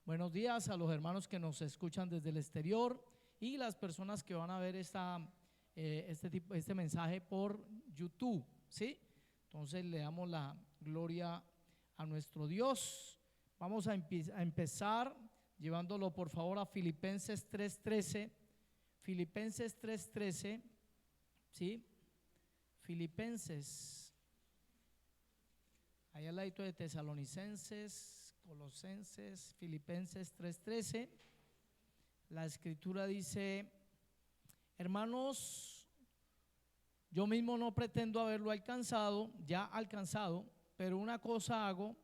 Buenos días a los hermanos que nos escuchan desde el exterior y las personas que van a ver este mensaje por YouTube, ¿sí? Entonces le damos la gloria a nuestro Dios. Vamos a empezar llevándolo por favor a Filipenses 3:13. Filipenses 3:13, ¿sí? Filipenses, allá al ladito de Tesalonicenses, Colosenses, Filipenses 3:13. La escritura dice: hermanos, yo mismo no pretendo haberlo alcanzado, ya alcanzado, pero una cosa hago,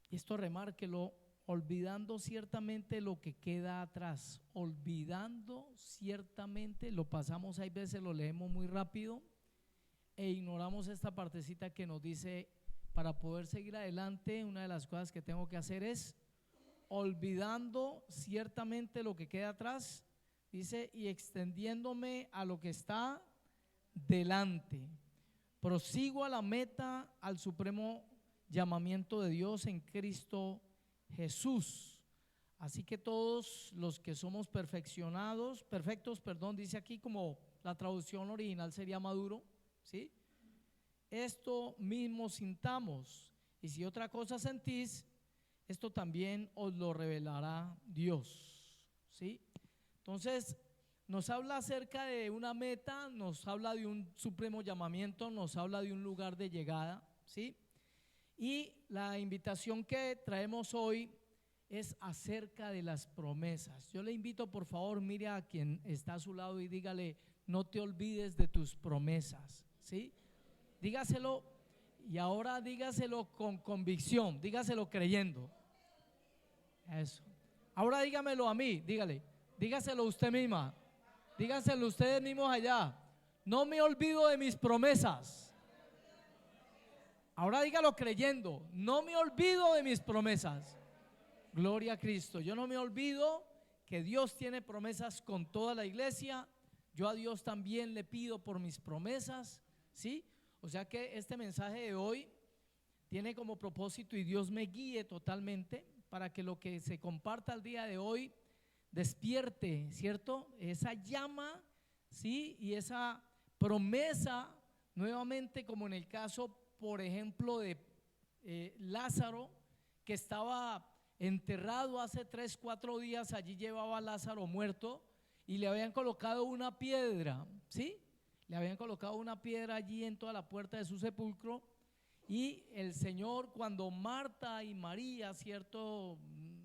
y esto remárquelo, olvidando ciertamente lo que queda atrás. Olvidando ciertamente, lo pasamos, hay veces lo leemos muy rápido e ignoramos esta partecita que nos dice: para poder seguir adelante, una de las cosas que tengo que hacer es olvidando ciertamente lo que queda atrás, dice, y extendiéndome a lo que está delante, prosigo a la meta, al supremo llamamiento de Dios en Cristo Jesús. Así que todos los que somos perfectos, dice aquí, como la traducción original sería maduro, ¿sí? Esto mismo sintamos, y si otra cosa sentís, esto también os lo revelará Dios, ¿sí? Entonces nos habla acerca de una meta, nos habla de un supremo llamamiento, nos habla de un lugar de llegada, ¿sí? Y la invitación que traemos hoy es acerca de las promesas. Yo le invito, por favor, mire a quien está a su lado y dígale: no te olvides de tus promesas, ¿sí? Dígaselo, y ahora dígaselo con convicción, dígaselo creyendo. Eso. Ahora dígamelo a mí, dígaselo usted misma, dígaselo ustedes mismos allá: no me olvido de mis promesas. Ahora dígalo creyendo: no me olvido de mis promesas. Gloria a Cristo. Yo no me olvido que Dios tiene promesas con toda la iglesia. Yo a Dios también le pido por mis promesas, ¿sí? O sea que este mensaje de hoy tiene como propósito, y Dios me guíe totalmente para que lo que se comparta el día de hoy despierte, ¿cierto? Esa llama, ¿sí? Y esa promesa nuevamente, como en el caso, por ejemplo, de Lázaro, que estaba enterrado hace 3, 4 días. Allí llevaba a Lázaro muerto y le habían colocado una piedra, ¿sí? Le habían colocado una piedra allí en toda la puerta de su sepulcro. Y el Señor, cuando Marta y María, ¿cierto?,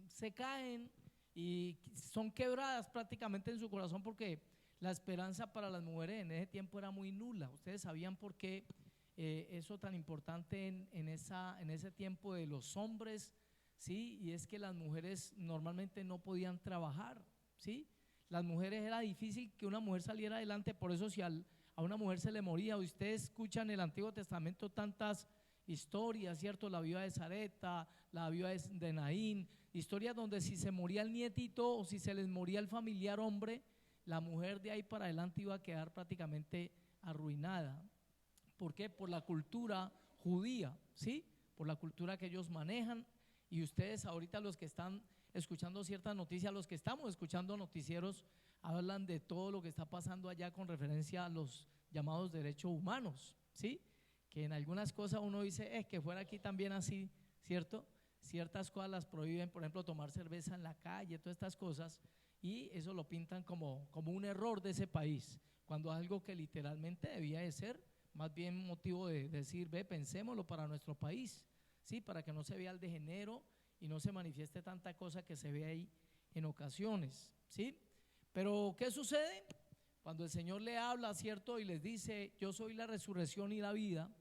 se caen y son quebradas prácticamente en su corazón, porque la esperanza para las mujeres en ese tiempo era muy nula. Ustedes sabían por qué eso tan importante en ese tiempo de los hombres, ¿sí? Y es que las mujeres normalmente no podían trabajar, ¿sí? Las mujeres, era difícil que una mujer saliera adelante. Por eso si a una mujer se le moría, ustedes escuchan en el Antiguo Testamento tantas historias, ¿cierto? La viuda de Sarepta, la viuda de Naín, historias donde si se moría el nietito o si se les moría el familiar hombre, la mujer de ahí para adelante iba a quedar prácticamente arruinada. ¿Por qué? Por la cultura judía, ¿sí? Por la cultura que ellos manejan. Y ustedes ahorita, los que están escuchando ciertas noticias, los que estamos escuchando noticieros, hablan de todo lo que está pasando allá con referencia a los llamados derechos humanos, ¿sí? Que en algunas cosas uno dice: que fuera aquí también así, ¿cierto? Ciertas cosas las prohíben, por ejemplo, tomar cerveza en la calle, todas estas cosas, y eso lo pintan como un error de ese país, cuando algo que literalmente debía de ser más bien motivo de decir: pensémoslo para nuestro país, ¿sí? Para que no se vea el degenero y no se manifieste tanta cosa que se ve ahí en ocasiones, ¿sí? Pero ¿qué sucede? Cuando el Señor le habla, ¿cierto? Y les dice: yo soy la resurrección y la vida,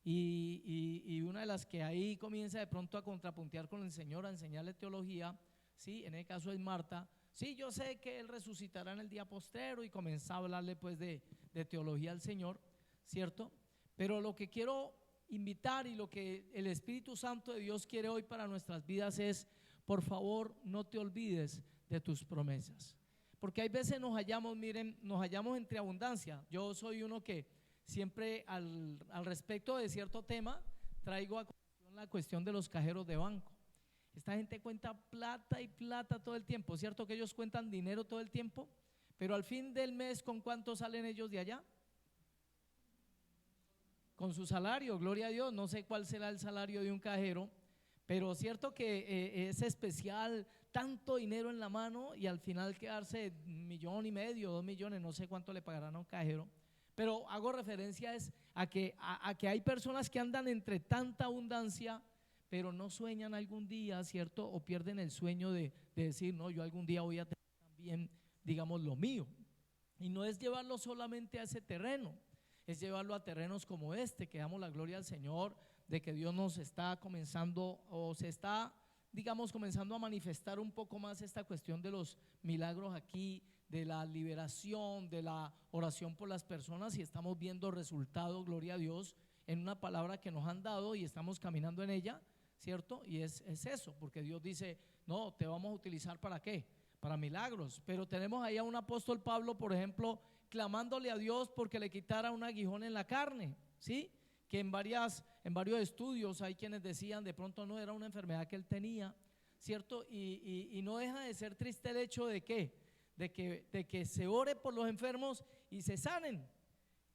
y una de las que ahí comienza de pronto a contrapuntear con el Señor, a enseñarle teología, ¿sí? En el caso es Marta. Sí, yo sé que Él resucitará en el día postrero, y comenzó a hablarle pues de teología al Señor, ¿cierto? Pero lo que quiero invitar y lo que el Espíritu Santo de Dios quiere hoy para nuestras vidas es: por favor, no te olvides de tus promesas. Porque hay veces nos hallamos, miren, nos hallamos entre abundancia. Yo soy uno que siempre al respecto de cierto tema traigo a colación la cuestión de los cajeros de banco. Esta gente cuenta plata y plata todo el tiempo, ¿cierto? Que ellos cuentan dinero todo el tiempo, pero al fin del mes, ¿con cuánto salen ellos de allá? Con su salario, gloria a Dios. No sé cuál será el salario de un cajero, pero cierto que es especial tanto dinero en la mano y al final quedarse 1,5 millones, 2 millones, no sé cuánto le pagarán a un cajero. Pero hago referencia a que hay personas que andan entre tanta abundancia, pero no sueñan algún día, ¿cierto? O pierden el sueño de decir, no, yo algún día voy a tener también, digamos, lo mío. Y no es llevarlo solamente a ese terreno, es llevarlo a terrenos como este, que damos la gloria al Señor, de que Dios nos está comenzando o se está, digamos, comenzando a manifestar un poco más esta cuestión de los milagros aquí, de la liberación, de la oración por las personas, y estamos viendo resultados, gloria a Dios, en una palabra que nos han dado y estamos caminando en ella, ¿cierto? Y es eso, porque Dios dice, no, te vamos a utilizar ¿para qué? Para milagros. Pero tenemos ahí a un apóstol Pablo, por ejemplo, clamándole a Dios porque le quitara un aguijón en la carne, ¿sí? Que en varios estudios hay quienes decían de pronto no era una enfermedad que él tenía, ¿cierto? Y no deja de ser triste el hecho de que se ore por los enfermos y se sanen,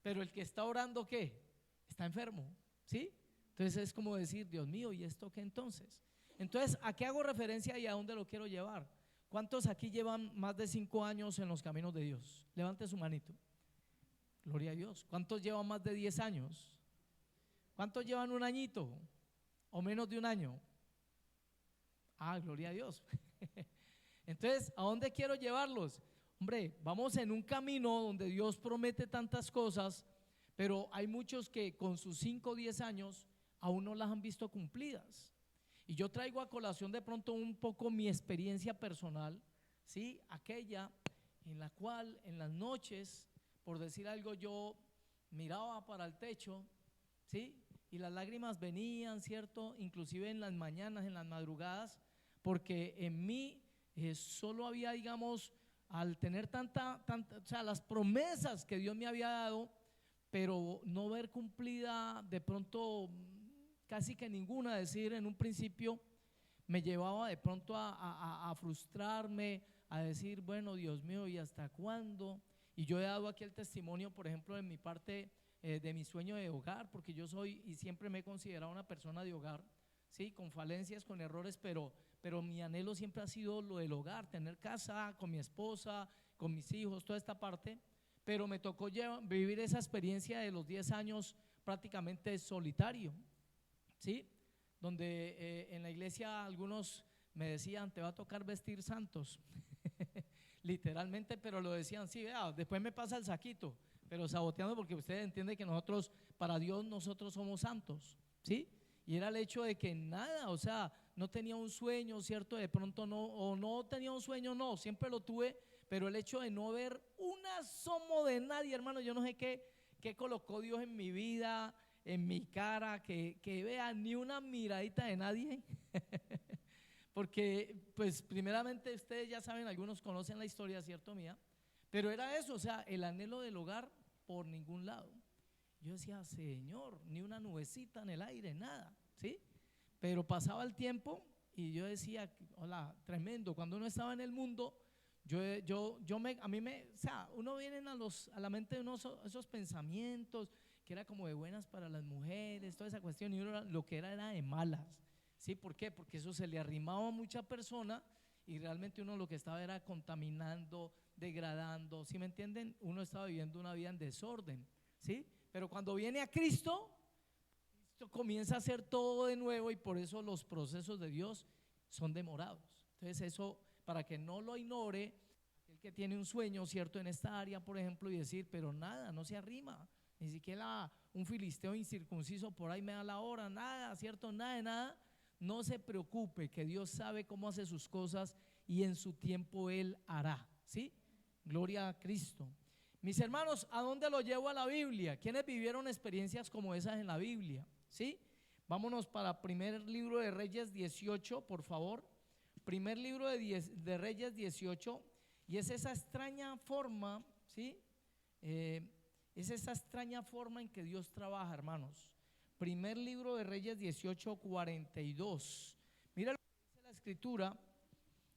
pero el que está orando, ¿qué? Está enfermo, ¿sí? Entonces es como decir, Dios mío, ¿y esto qué entonces? Entonces, ¿a qué hago referencia y a dónde lo quiero llevar? ¿Cuántos aquí llevan más de 5 años en los caminos de Dios? Levante su manito. Gloria a Dios. ¿Cuántos llevan más de 10 años? ¿Cuántos llevan un añito o menos de un año? Ah, gloria a Dios. Entonces, ¿a dónde quiero llevarlos? Hombre, vamos en un camino donde Dios promete tantas cosas, pero hay muchos que con sus 5 o 10 años aún no las han visto cumplidas. Y yo traigo a colación de pronto un poco mi experiencia personal, ¿sí? Aquella en la cual en las noches, por decir algo, yo miraba para el techo, ¿sí? Y las lágrimas venían, ¿cierto? Inclusive en las mañanas, en las madrugadas, porque en mí solo había, digamos, al tener o sea, las promesas que Dios me había dado, pero no ver cumplida de pronto casi que ninguna, decir en un principio me llevaba de pronto a frustrarme, a decir, bueno, Dios mío, ¿y hasta cuándo? Y yo he dado aquí el testimonio, por ejemplo, en mi parte de mi sueño de hogar, porque yo soy y siempre me he considerado una persona de hogar, sí, con falencias, con errores, pero mi anhelo siempre ha sido lo del hogar, tener casa con mi esposa, con mis hijos, toda esta parte. Pero me tocó vivir esa experiencia de los 10 años prácticamente solitario, ¿sí? Donde en la iglesia algunos me decían, te va a tocar vestir santos, literalmente, pero lo decían, sí, vea, después me pasa el saquito, pero saboteando porque usted entiende que nosotros, para Dios, nosotros somos santos, ¿sí? Y era el hecho de que nada, o sea, no tenía un sueño, ¿cierto? De pronto no, o no tenía un sueño, no, siempre lo tuve, pero el hecho de no ver un asomo de nadie, hermano, yo no sé qué colocó Dios en mi vida, en mi cara, que vea ni una miradita de nadie. Porque, pues, primeramente ustedes ya saben, algunos conocen la historia, ¿cierto? Mía, pero era eso, o sea, el anhelo del hogar por ningún lado. Yo decía, Señor, ni una nubecita en el aire, nada, ¿sí? Pero pasaba el tiempo y yo decía, hola, tremendo. Cuando uno estaba en el mundo, o sea, uno viene a la mente de uno esos pensamientos que era como de buenas para las mujeres, toda esa cuestión, y uno lo que era de malas, ¿sí? ¿Por qué? Porque eso se le arrimaba a mucha persona y realmente uno lo que estaba era contaminando, degradando, ¿sí me entienden? Uno estaba viviendo una vida en desorden, ¿sí? Pero cuando viene a Cristo, Cristo comienza a hacer todo de nuevo y por eso los procesos de Dios son demorados. Entonces eso, para que no lo ignore, aquel que tiene un sueño, ¿cierto? En esta área, por ejemplo, y decir, pero nada, no se arrima, ni siquiera un filisteo incircunciso por ahí me da la hora, nada, ¿cierto? Nada de nada. No se preocupe, que Dios sabe cómo hace sus cosas y en su tiempo Él hará, ¿sí? Gloria a Cristo. Mis hermanos, ¿a dónde lo llevo a la Biblia? ¿Quiénes vivieron experiencias como esas en la Biblia? ¿Sí? Vámonos para primer libro de Reyes 18, por favor. Primer libro de Reyes 18, y es esa extraña forma, ¿sí? Es esa extraña forma en que Dios trabaja, hermanos. Primer libro de Reyes 18:42. Mira lo que dice la escritura,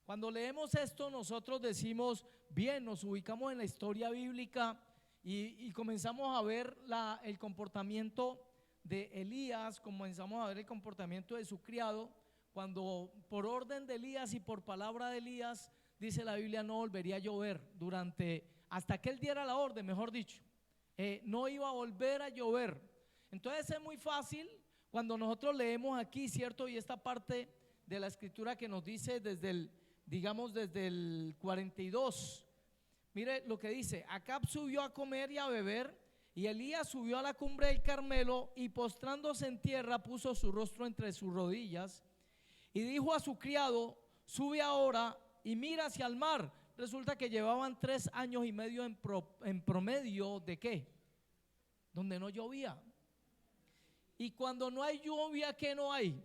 cuando leemos esto nosotros decimos, bien, nos ubicamos en la historia bíblica y comenzamos a ver el comportamiento de Elías, comenzamos a ver el comportamiento de su criado, cuando por orden de Elías y por palabra de Elías, dice la Biblia, no volvería a llover hasta que él diera la orden, mejor dicho, no iba a volver a llover. Entonces es muy fácil cuando nosotros leemos aquí, ¿cierto? Y esta parte de la escritura que nos dice desde el 42, mire lo que dice: Acab subió a comer y a beber, y Elías subió a la cumbre del Carmelo y postrándose en tierra puso su rostro entre sus rodillas y dijo a su criado: sube ahora y mira hacia el mar. Resulta que llevaban 3 años y medio en promedio de ¿qué? Donde no llovía. Y cuando no hay lluvia, ¿qué no hay?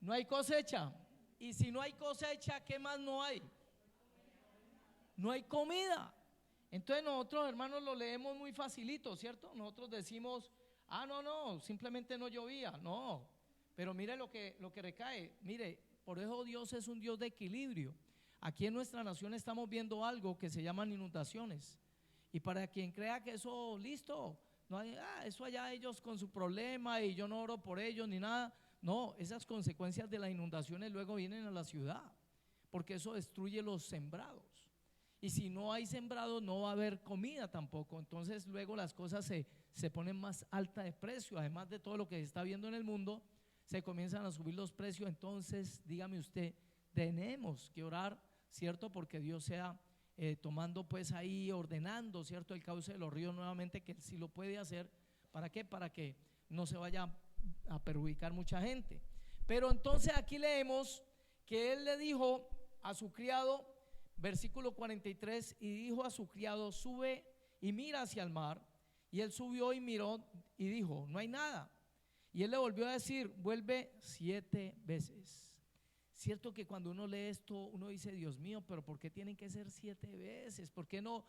No hay cosecha. Y si no hay cosecha, ¿qué más no hay? No hay comida. Entonces nosotros, hermanos, lo leemos muy facilito, ¿cierto? Nosotros decimos, no, simplemente no llovía. No, pero mire lo que recae. Mire, por eso Dios es un Dios de equilibrio. Aquí en nuestra nación estamos viendo algo que se llaman inundaciones. Y para quien crea que eso, listo, no hay, eso allá ellos con su problema y yo no oro por ellos ni nada. No, esas consecuencias de las inundaciones luego vienen a la ciudad, porque eso destruye los sembrados. Y si no hay sembrados, no va a haber comida tampoco. Entonces luego las cosas se ponen más alta de precio. Además de todo lo que se está viendo en el mundo, se comienzan a subir los precios. Entonces dígame usted, tenemos que orar, ¿cierto? Porque Dios sea tomando pues ahí, ordenando, ¿cierto? El cauce de los ríos nuevamente, que Él sí lo puede hacer. ¿Para qué? Para que no se vaya a perjudicar mucha gente. Pero entonces aquí leemos que él le dijo a su criado, versículo 43, y dijo a su criado: sube y mira hacia el mar. Y él subió y miró y dijo: no hay nada. Y él le volvió a decir: vuelve 7 veces. Cierto que cuando uno lee esto, uno dice: Dios mío, pero ¿por qué tienen que ser 7 veces? ¿Por qué no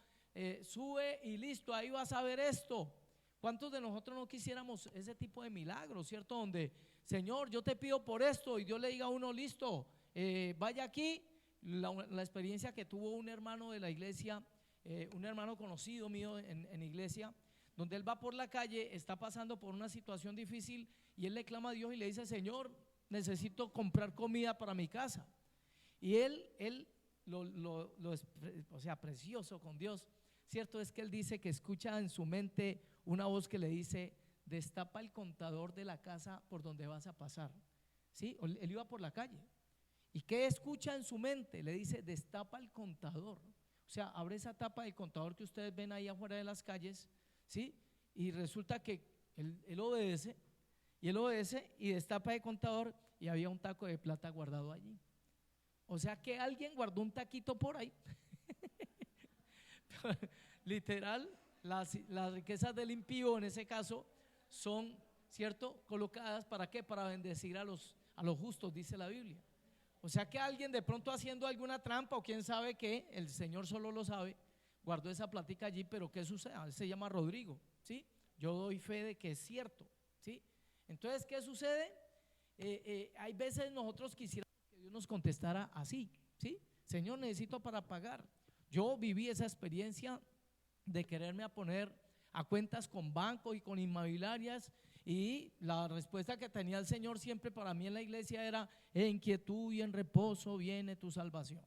sube y listo, ahí vas a ver esto? ¿Cuántos de nosotros no quisiéramos ese tipo de milagros, cierto? Donde, Señor, yo te pido por esto, y Dios le diga a uno: listo, vaya aquí. La experiencia que tuvo un hermano de la iglesia, un hermano conocido mío en iglesia, donde él va por la calle, está pasando por una situación difícil y él le clama a Dios y le dice: Señor, necesito comprar comida para mi casa. Y él o sea, precioso con Dios, cierto es que él dice que escucha en su mente una voz que le dice: destapa el contador de la casa por donde vas a pasar. ¿Sí? Él iba por la calle. ¿Y qué escucha en su mente? Le dice: destapa el contador. O sea, abre esa tapa del contador que ustedes ven ahí afuera de las calles, ¿sí? Y resulta que él obedece, y él obedece y destapa el contador, y había un taco de plata guardado allí. O sea que alguien guardó un taquito por ahí. Literal, las riquezas del impío en ese caso son, ¿cierto?, colocadas ¿para qué? Para bendecir a los justos, dice la Biblia. O sea que alguien de pronto haciendo alguna trampa, o quién sabe qué, el Señor solo lo sabe, guardó esa platica allí. Pero ¿qué sucede? Él se llama Rodrigo, ¿sí? Yo doy fe de que es cierto, ¿sí? Entonces, ¿qué sucede? Hay veces nosotros quisiéramos que Dios nos contestara así, ¿sí? Señor, necesito para pagar. Yo viví esa experiencia de quererme a poner a cuentas con bancos y con inmobiliarias, y la respuesta que tenía el Señor siempre para mí en la iglesia era: en quietud y en reposo viene tu salvación.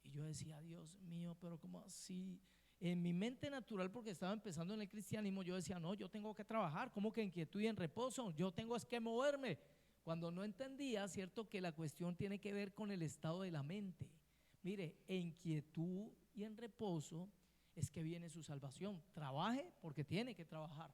Y yo decía: Dios mío, pero ¿cómo así? En mi mente natural, porque estaba empezando en el cristianismo, yo decía: no, yo tengo que trabajar. ¿Cómo que en quietud y en reposo? Yo tengo es que moverme. Cuando no entendía, cierto, que la cuestión tiene que ver con el estado de la mente. Mire, en quietud y en reposo es que viene su salvación. Trabaje porque tiene que trabajar,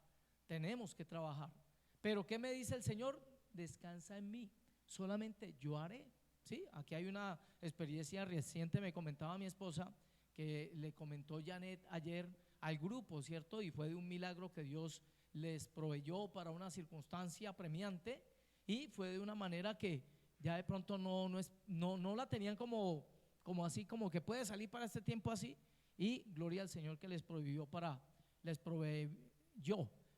tenemos que trabajar. Pero ¿qué me dice el Señor? Descansa en mí, solamente yo haré. ¿Sí? Aquí hay una experiencia reciente, me comentaba mi esposa, que le comentó Janet ayer al grupo, ¿cierto? Y fue de un milagro que Dios les proveyó para una circunstancia premiante, y fue de una manera que ya de pronto no la tenían como así, como que puede salir para este tiempo así. Y gloria al Señor que les proveyó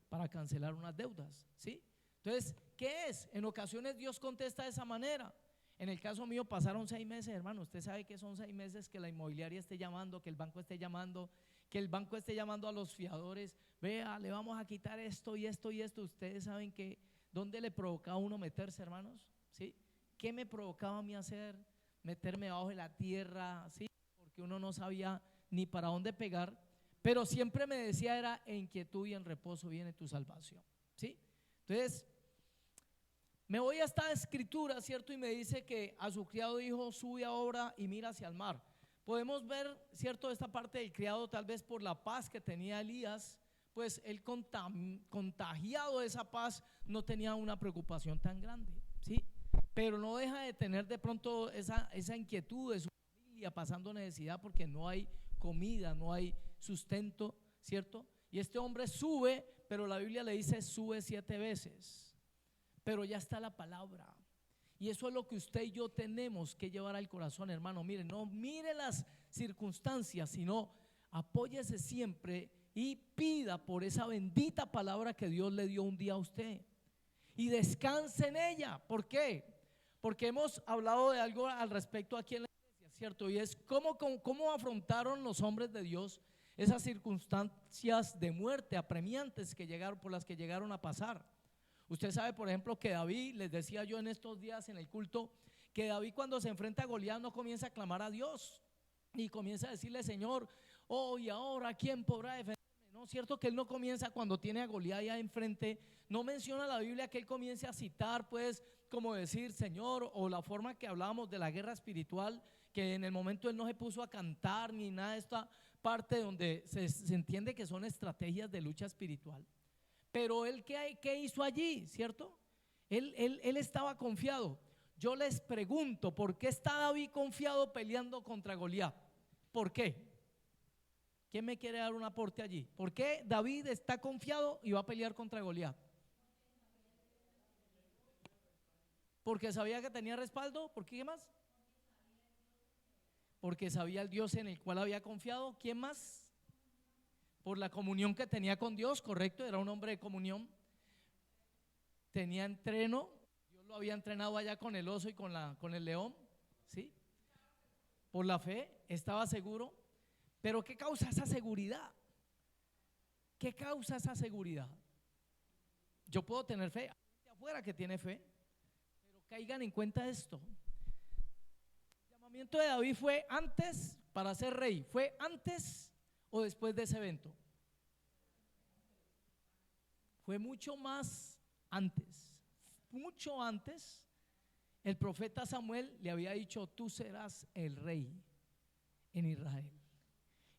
para cancelar unas deudas, ¿sí? Entonces, ¿qué es? En ocasiones Dios contesta de esa manera. En el caso mío pasaron 6 meses, hermano. Usted sabe que son 6 meses que la inmobiliaria esté llamando, que el banco esté llamando, que el banco esté llamando a los fiadores. Vea, le vamos a quitar esto y esto y esto. Ustedes saben que ¿dónde le provocaba a uno meterse, hermanos? ¿Sí? ¿Qué me provocaba a mí hacer? Meterme debajo de la tierra, ¿sí? Porque uno no sabía ni para dónde pegar, pero siempre me decía era: en quietud y en reposo viene tu salvación, ¿sí? Entonces me voy a esta escritura, ¿cierto? Y me dice que a su criado dijo: sube ahora y mira hacia el mar. Podemos ver, ¿cierto?, esta parte del criado, tal vez por la paz que tenía Elías, pues él contagiado de esa paz no tenía una preocupación tan grande, ¿sí? Pero no deja de tener de pronto esa inquietud de su familia pasando necesidad porque no hay comida, no hay sustento, ¿cierto? Y este hombre sube, pero la Biblia le dice: sube 7 veces. Pero ya está la palabra. Y eso es lo que usted y yo tenemos que llevar al corazón, hermano. Mire, no mire las circunstancias, sino apóyese siempre y pida por esa bendita palabra que Dios le dio un día a usted. Y descanse en ella. ¿Por qué? Porque hemos hablado de algo al respecto aquí en la iglesia, ¿cierto? Y es cómo afrontaron los hombres de Dios esas circunstancias de muerte apremiantes que llegaron, por las que llegaron a pasar. Usted sabe, por ejemplo, que David, les decía yo en estos días en el culto, que David cuando se enfrenta a Goliat no comienza a clamar a Dios y comienza a decirle: Señor, oh, y ahora ¿quién podrá defenderme? No es cierto que él no comienza cuando tiene a Goliat ya enfrente. No menciona la Biblia que él comience a citar, pues, como decir Señor, o la forma que hablábamos de la guerra espiritual, que en el momento él no se puso a cantar ni nada de esta parte donde se entiende que son estrategias de lucha espiritual. Pero él, ¿qué hizo allí? ¿Cierto? Él estaba confiado. Yo les pregunto: ¿por qué está David confiado peleando contra Goliat? ¿Por qué? ¿Quién me quiere dar un aporte allí? ¿Por qué David está confiado y va a pelear contra Goliat? Porque sabía que tenía respaldo. ¿Por qué más? Porque sabía el Dios en el cual había confiado. ¿Quién más? Por la comunión que tenía con Dios, correcto, era un hombre de comunión. Tenía entreno, Dios lo había entrenado allá con el oso y con el león, ¿sí? Por la fe, estaba seguro. Pero ¿qué causa esa seguridad? ¿Qué causa esa seguridad? Yo puedo tener fe, hay gente afuera que tiene fe, pero caigan en cuenta esto: el llamamiento de David fue antes para ser rey, ¿fue antes o después de ese evento? Fue mucho más antes. Mucho antes, el profeta Samuel le había dicho: tú serás el rey en Israel.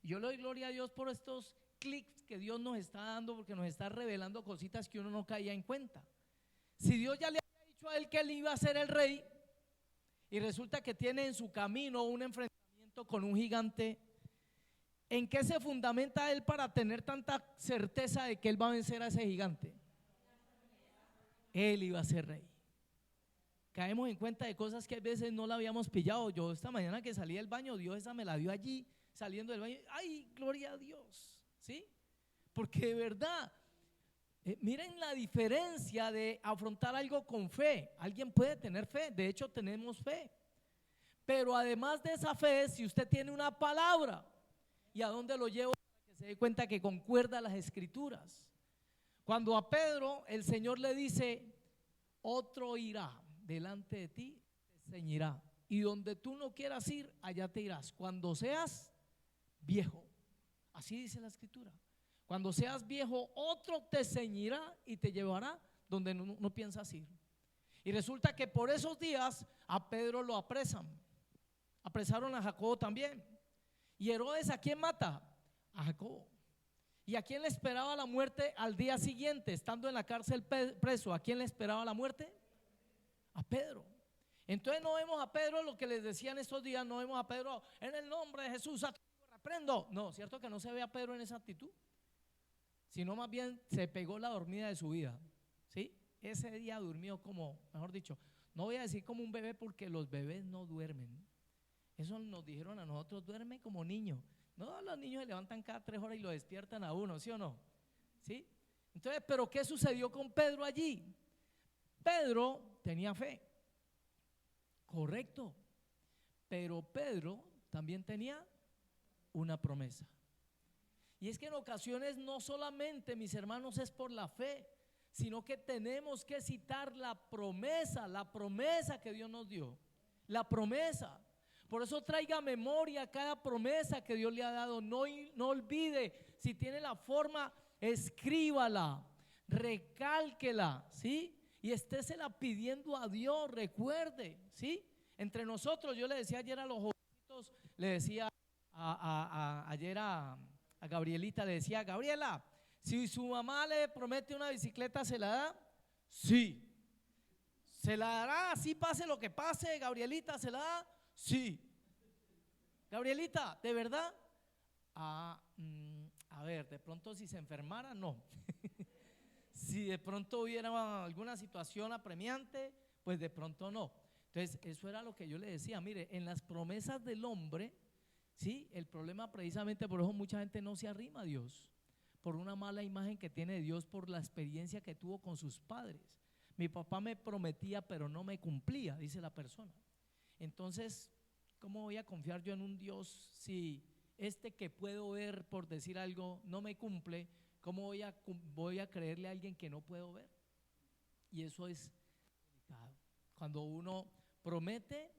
Y yo le doy gloria a Dios por estos clics que Dios nos está dando, porque nos está revelando cositas que uno no caía en cuenta. Si Dios ya le había dicho a él que él iba a ser el rey, y resulta que tiene en su camino un enfrentamiento con un gigante, ¿en qué se fundamenta él para tener tanta certeza de que él va a vencer a ese gigante? Él iba a ser rey. Caemos en cuenta de cosas que a veces no la habíamos pillado. Yo esta mañana que salí del baño, Dios esa me la dio allí, saliendo del baño. ¡Ay, gloria a Dios! ¿Sí? Porque de verdad, miren la diferencia de afrontar algo con fe. Alguien puede tener fe, de hecho tenemos fe. Pero además de esa fe, si usted tiene una palabra, ¿y a dónde lo llevo? Para que se dé cuenta que concuerda las escrituras. Cuando a Pedro el Señor le dice: otro irá delante de ti, te ceñirá, y donde tú no quieras ir, allá te irás, cuando seas viejo. Así dice la escritura: cuando seas viejo, otro te ceñirá y te llevará donde no piensas ir. Y resulta que por esos días a Pedro lo apresan. Apresaron a Jacobo también. Y Herodes, ¿a quién mata? A Jacobo. ¿Y a quién le esperaba la muerte al día siguiente, estando en la cárcel preso? ¿A quién le esperaba la muerte? A Pedro. Entonces no vemos a Pedro, lo que les decía en estos días, no vemos a Pedro: en el nombre de Jesús a tu reprendo. No, cierto que no se ve a Pedro en esa actitud, sino más bien se pegó la dormida de su vida, ¿sí? Ese día durmió como, mejor dicho, no voy a decir como un bebé, porque los bebés no duermen. Eso nos dijeron a nosotros: duerme como niño. No, los niños se levantan cada 3 horas y lo despiertan a uno, ¿sí o no? ¿Sí? Entonces, ¿pero qué sucedió con Pedro allí? Pedro tenía fe, correcto, pero Pedro también tenía una promesa. Y es que en ocasiones no solamente, mis hermanos, es por la fe, sino que tenemos que citar la promesa que Dios nos dio, la promesa. Por eso traiga a memoria cada promesa que Dios le ha dado. No olvide, si tiene la forma, escríbala, recálquela, ¿sí? Y estésela pidiendo a Dios, recuerde, ¿sí? Entre nosotros, yo le decía ayer a los jovencitos, le decía ayer a Gabrielita, le decía: Gabriela, si su mamá le promete una bicicleta, ¿se la da? Sí. ¿Se la dará así pase lo que pase? Gabrielita, ¿se la da? Sí. Gabrielita, ¿de verdad? A ver, de pronto si se enfermara, no. Si de pronto hubiera alguna situación apremiante, pues de pronto no. Entonces, eso era lo que yo le decía. Mire, en las promesas del hombre, sí, el problema precisamente por eso mucha gente no se arrima a Dios, por una mala imagen que tiene de Dios, por la experiencia que tuvo con sus padres. Mi papá me prometía pero no me cumplía, dice la persona. Entonces, ¿cómo voy a confiar yo en un Dios si este que puedo ver, por decir algo, no me cumple? ¿Cómo voy a creerle a alguien que no puedo ver? Y eso es delicado. Cuando uno promete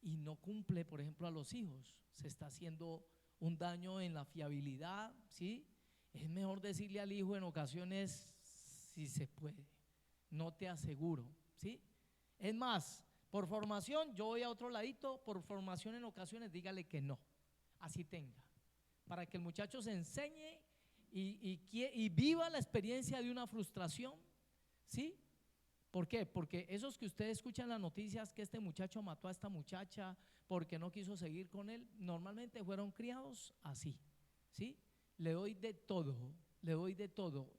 y no cumple, por ejemplo, a los hijos, se está haciendo un daño en la fiabilidad, ¿sí? Es mejor decirle al hijo en ocasiones: si se puede, no te aseguro, ¿sí? Es más, por formación, yo voy a otro ladito, por formación en ocasiones dígale que no, así tenga, para que el muchacho se enseñe y viva la experiencia de una frustración, ¿sí? ¿Por qué? Porque esos que ustedes escuchan en las noticias, que este muchacho mató a esta muchacha porque no quiso seguir con él, normalmente fueron criados así, ¿sí? Le doy de todo,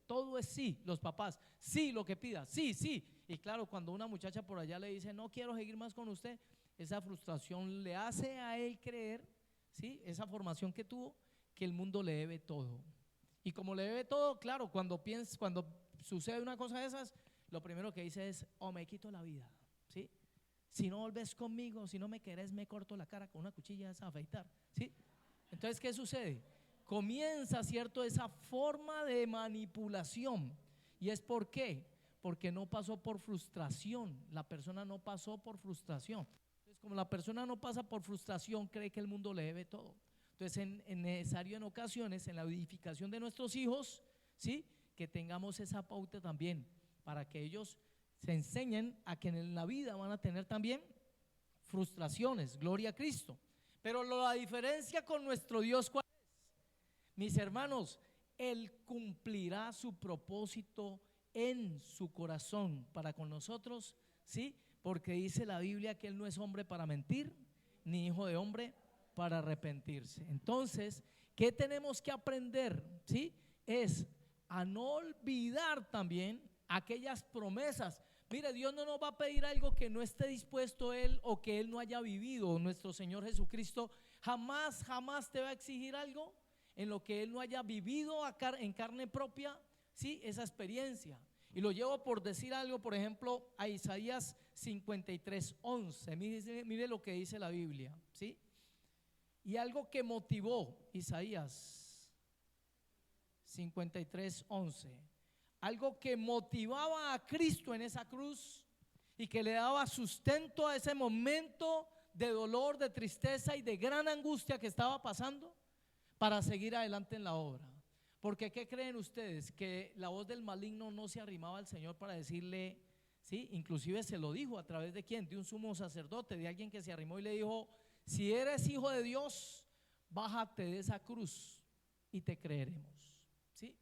todo es sí, los papás, sí, lo que pida, sí, sí. Y claro, cuando una muchacha por allá le dice: no quiero seguir más con usted, esa frustración le hace a él creer, ¿sí? Esa formación que tuvo, que el mundo le debe todo. Y como le debe todo, claro, cuando sucede una cosa de esas, lo primero que dice es: o me quito la vida, ¿sí? Si no volvés conmigo, si no me querés, me corto la cara con una cuchilla a afeitar, ¿sí? Entonces, ¿qué sucede? Comienza, ¿cierto?, esa forma de manipulación. ¿Y es por qué? Porque no pasó por frustración. La persona no pasó por frustración. Entonces, como la persona no pasa por frustración, cree que el mundo le debe todo. Entonces, es necesario en ocasiones, en la edificación de nuestros hijos, ¿sí?, que tengamos esa pauta también, para que ellos se enseñen a que en la vida van a tener también frustraciones. Gloria a Cristo. Pero la diferencia con nuestro Dios, ¿cuál es? Mis hermanos, Él cumplirá su propósito en su corazón para con nosotros, ¿sí? Porque dice la Biblia que Él no es hombre para mentir, ni hijo de hombre para arrepentirse. Entonces, ¿qué tenemos que aprender? ¿Sí? Es a no olvidar también aquellas promesas. Mire, Dios no nos va a pedir algo que no esté dispuesto Él o que Él no haya vivido. Nuestro Señor Jesucristo jamás te va a exigir algo en lo que Él no haya vivido en carne propia, ¿sí?, esa experiencia. Y lo llevo por decir algo, por ejemplo, a Isaías 53:11. Mire lo que dice la Biblia, ¿sí? Y algo que motivó Isaías 53:11, algo que motivaba a Cristo en esa cruz y que le daba sustento a ese momento de dolor, de tristeza y de gran angustia que estaba pasando, para seguir adelante en la obra. Porque ¿qué creen ustedes? Que la voz del maligno no se arrimaba al Señor para decirle, ¿sí? Inclusive se lo dijo a través de ¿quién? De un sumo sacerdote, de alguien que se arrimó y le dijo: si eres hijo de Dios, bájate de esa cruz y te creeremos, ¿sí?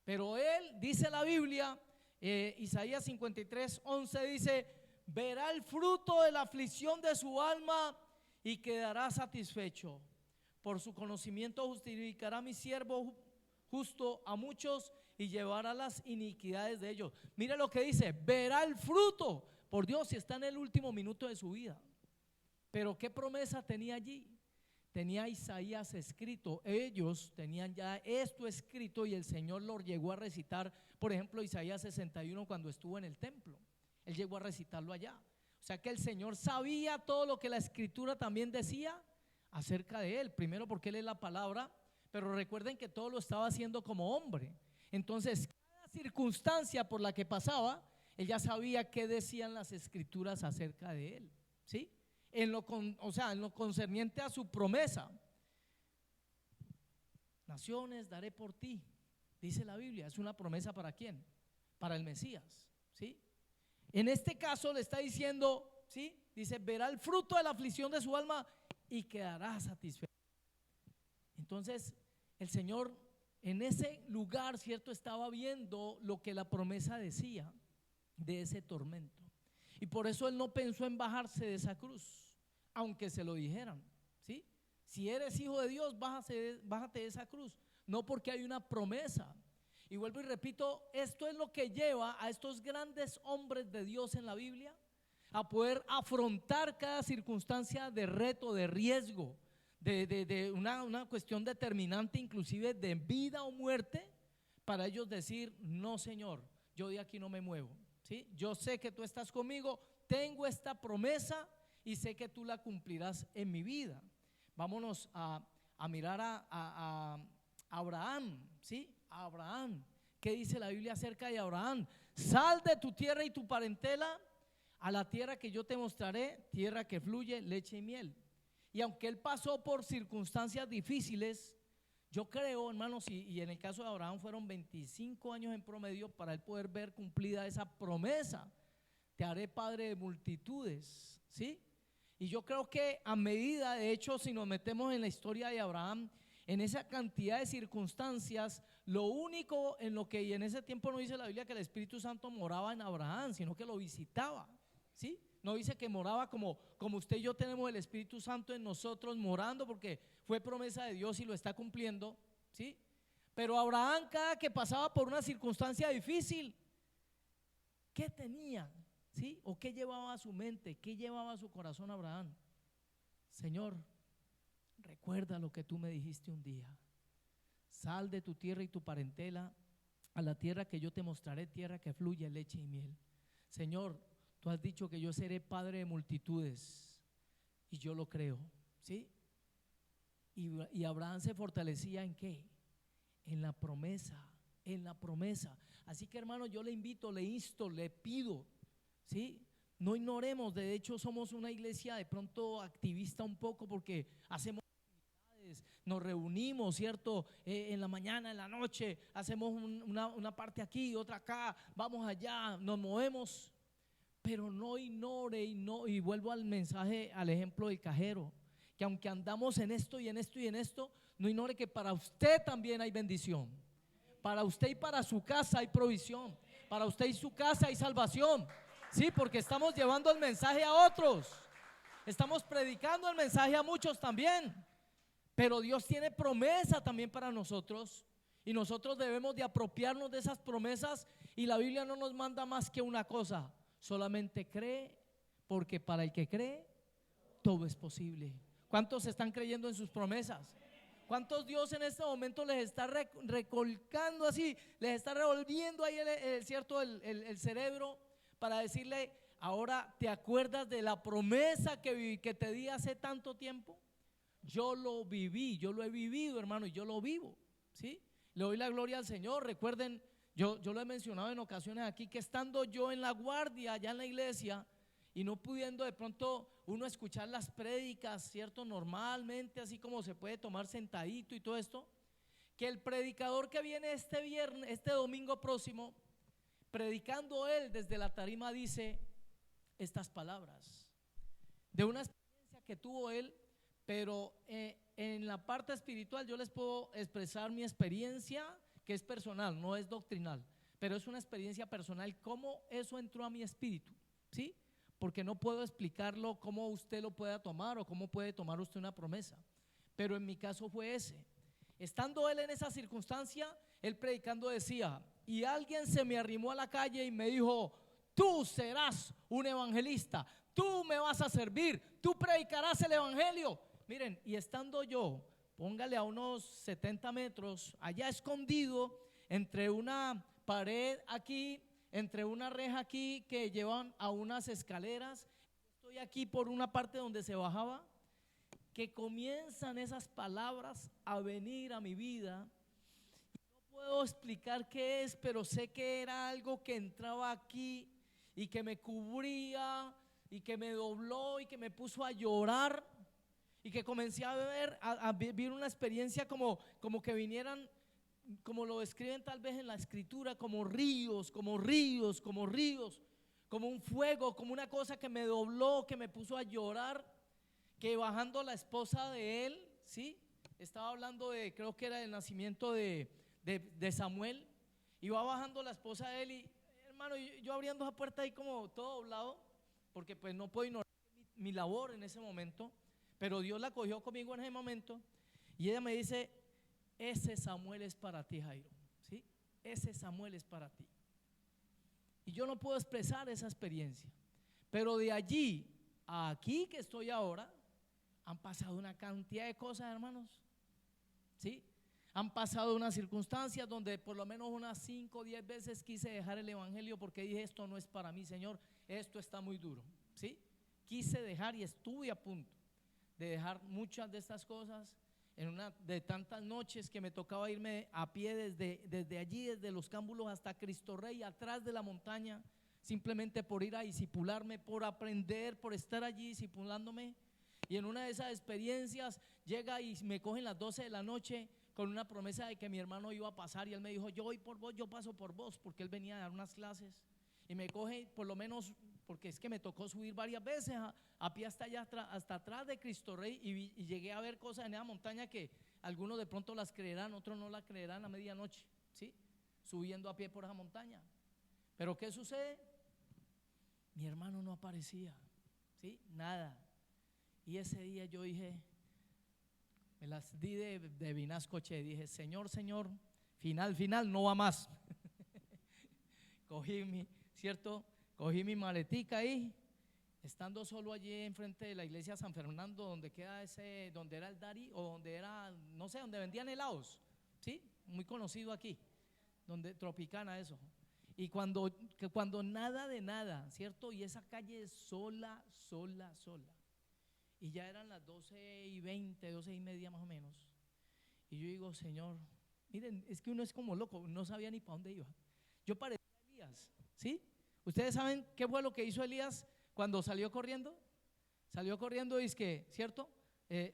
Pero él, dice la Biblia, Isaías 53:11 dice: verá el fruto de la aflicción de su alma y quedará satisfecho. Por su conocimiento justificará mi siervo justo a muchos y llevará las iniquidades de ellos. Mire lo que dice: verá el fruto. Por Dios, si está en el último minuto de su vida. Pero ¿qué promesa tenía allí? Tenía Isaías escrito. Ellos tenían ya esto escrito y el Señor lo llegó a recitar. Por ejemplo, Isaías 61, cuando estuvo en el templo. Él llegó a recitarlo allá. O sea que el Señor sabía todo lo que la Escritura también decía acerca de Él. Primero porque Él es la palabra, pero recuerden que todo lo estaba haciendo como hombre. Entonces cada circunstancia por la que pasaba, Él ya sabía qué decían las Escrituras acerca de Él, ¿sí? En lo concerniente a su promesa. Naciones daré por ti, dice la Biblia. ¿Es una promesa para quién? Para el Mesías, ¿sí? En este caso le está diciendo, ¿sí? Dice, verá el fruto de la aflicción de su alma y quedará satisfecho. Entonces el Señor en ese lugar, ¿cierto?, estaba viendo lo que la promesa decía de ese tormento. Y por eso Él no pensó en bajarse de esa cruz, aunque se lo dijeran, ¿sí? Si eres hijo de Dios, bájate de esa cruz. No, porque hay una promesa. Y vuelvo y repito, esto es lo que lleva a estos grandes hombres de Dios en la Biblia a poder afrontar cada circunstancia de reto, de riesgo, de una cuestión determinante, inclusive de vida o muerte, para ellos decir: no, Señor, yo de aquí no me muevo, ¿sí? Yo sé que tú estás conmigo, tengo esta promesa y sé que tú la cumplirás en mi vida. Vámonos a mirar a Abraham, ¿sí? A Abraham. ¿Qué dice la Biblia acerca de Abraham? Sal de tu tierra y tu parentela a la tierra que yo te mostraré, tierra que fluye leche y miel. Y aunque él pasó por circunstancias difíciles, yo creo, hermanos, y en el caso de Abraham fueron 25 años en promedio para él poder ver cumplida esa promesa: te haré padre de multitudes, ¿sí? Y yo creo que a medida, de hecho, si nos metemos en la historia de Abraham, en esa cantidad de circunstancias, lo único en lo que, y en ese tiempo no dice la Biblia que el Espíritu Santo moraba en Abraham, sino que lo visitaba, ¿sí? No dice que moraba como usted y yo tenemos el Espíritu Santo en nosotros morando, porque fue promesa de Dios y lo está cumpliendo, ¿sí? Pero Abraham, cada que pasaba por una circunstancia difícil, ¿qué tenía? ¿Sí? ¿O qué llevaba a su mente? ¿Qué llevaba a su corazón Abraham? Señor, recuerda lo que tú me dijiste un día: sal de tu tierra y tu parentela a la tierra que yo te mostraré, tierra que fluye leche y miel. Señor, tú has dicho que yo seré padre de multitudes, y yo lo creo, ¿sí? Y Abraham se fortalecía ¿en qué? En la promesa, en la promesa. Así que, hermano, yo le invito, le insto, le pido, ¿sí? No ignoremos. De hecho, somos una iglesia de pronto activista un poco, porque hacemos actividades, nos reunimos, ¿cierto? En la mañana, en la noche, hacemos una parte aquí, otra acá, vamos allá, nos movemos. Pero no ignore, y vuelvo al mensaje, al ejemplo del cajero, que aunque andamos en esto y en esto y en esto, no ignore que para usted también hay bendición. Para usted y para su casa hay provisión. Para usted y su casa hay salvación. Sí, porque estamos llevando el mensaje a otros. Estamos predicando el mensaje a muchos también. Pero Dios tiene promesa también para nosotros, y nosotros debemos de apropiarnos de esas promesas. Y la Biblia no nos manda más que una cosa: solamente cree, porque para el que cree todo es posible. ¿Cuántos están creyendo en sus promesas? ¿Cuántos Dios en este momento les está recolcando así, les está revolviendo ahí el cerebro, para decirle: ahora te acuerdas de la promesa que te di hace tanto tiempo? Yo lo viví, yo lo he vivido, hermano, y yo lo vivo, ¿sí? Le doy la gloria al Señor. Recuerden, yo lo he mencionado en ocasiones aquí, que estando yo en la guardia allá en la iglesia, y no pudiendo de pronto uno escuchar las prédicas, ¿cierto? Normalmente, así como se puede tomar sentadito y todo esto, que el predicador que viene este domingo próximo, predicando él desde la tarima, dice estas palabras de una experiencia que tuvo él. Pero en la parte espiritual yo les puedo expresar mi experiencia, que es personal, no es doctrinal, pero es una experiencia personal, cómo eso entró a mi espíritu, ¿sí? Porque no puedo explicarlo cómo usted lo pueda tomar, o cómo puede tomar usted una promesa, pero en mi caso fue ese. Estando él en esa circunstancia, él predicando decía: y alguien se me arrimó a la calle y me dijo: tú serás un evangelista, tú me vas a servir, tú predicarás el evangelio. Miren, y estando yo, póngale a unos 70 metros, allá escondido entre una pared aquí, entre una reja aquí que llevan a unas escaleras. Estoy aquí por una parte donde se bajaba, que comienzan esas palabras a venir a mi vida. No puedo explicar qué es, pero sé que era algo que entraba aquí y que me cubría y que me dobló y que me puso a llorar y que comencé a vivir una experiencia como que vinieran, como lo describen tal vez en la escritura, como ríos, como ríos, como ríos, como un fuego, como una cosa que me dobló, que me puso a llorar. Que bajando la esposa de él, ¿sí? Estaba hablando de, creo que era el nacimiento de Samuel. Iba bajando la esposa de él y, hermano, yo abriendo esa puerta ahí como todo doblado, porque pues no puedo ignorar mi labor en ese momento, pero Dios la cogió conmigo en ese momento y ella me dice: ese Samuel es para ti, Jairo, ¿sí? Ese Samuel es para ti. Y yo no puedo expresar esa experiencia, pero de allí a aquí que estoy ahora, han pasado una cantidad de cosas, hermanos, ¿sí? Han pasado unas circunstancias donde por lo menos unas 5 o 10 veces quise dejar el evangelio porque dije: esto no es para mí, Señor, esto está muy duro, ¿sí? Quise dejar y estuve a punto de dejar muchas de estas cosas en una de tantas noches que me tocaba irme a pie desde allí, desde Los Cámbulos hasta Cristo Rey, atrás de la montaña, simplemente por ir a disipularme, por aprender, por estar allí disipulándome. Y en una de esas experiencias llega y me cogen las 12 de la noche con una promesa de que mi hermano iba a pasar, y él me dijo: yo voy por vos, yo paso por vos, porque él venía a dar unas clases. Y me coge, por lo menos, porque es que me tocó subir varias veces a pie hasta allá, hasta atrás de Cristo Rey, y llegué a ver cosas en esa montaña que algunos de pronto las creerán, otros no las creerán a medianoche, ¿sí? Subiendo a pie por esa montaña. Pero ¿qué sucede? Mi hermano no aparecía, ¿sí? Nada. Y ese día yo dije, me las di de vinascoche, dije: Señor, Señor, final, no va más. Cogí mi maletica ahí, estando solo allí enfrente de la iglesia San Fernando, donde queda donde era el Dari, o donde era, no sé, donde vendían helados, ¿sí? Muy conocido aquí, donde Tropicana, eso. Y cuando nada de nada, ¿cierto? Y esa calle sola. Y ya eran las 12:20, 12:30 más o menos. Y yo digo: Señor, miren, es que uno es como loco, no sabía ni para dónde iba. Yo parecía Elías, ¿sí? ¿Ustedes saben qué fue lo que hizo Elías cuando salió corriendo? Salió corriendo, ¿cierto?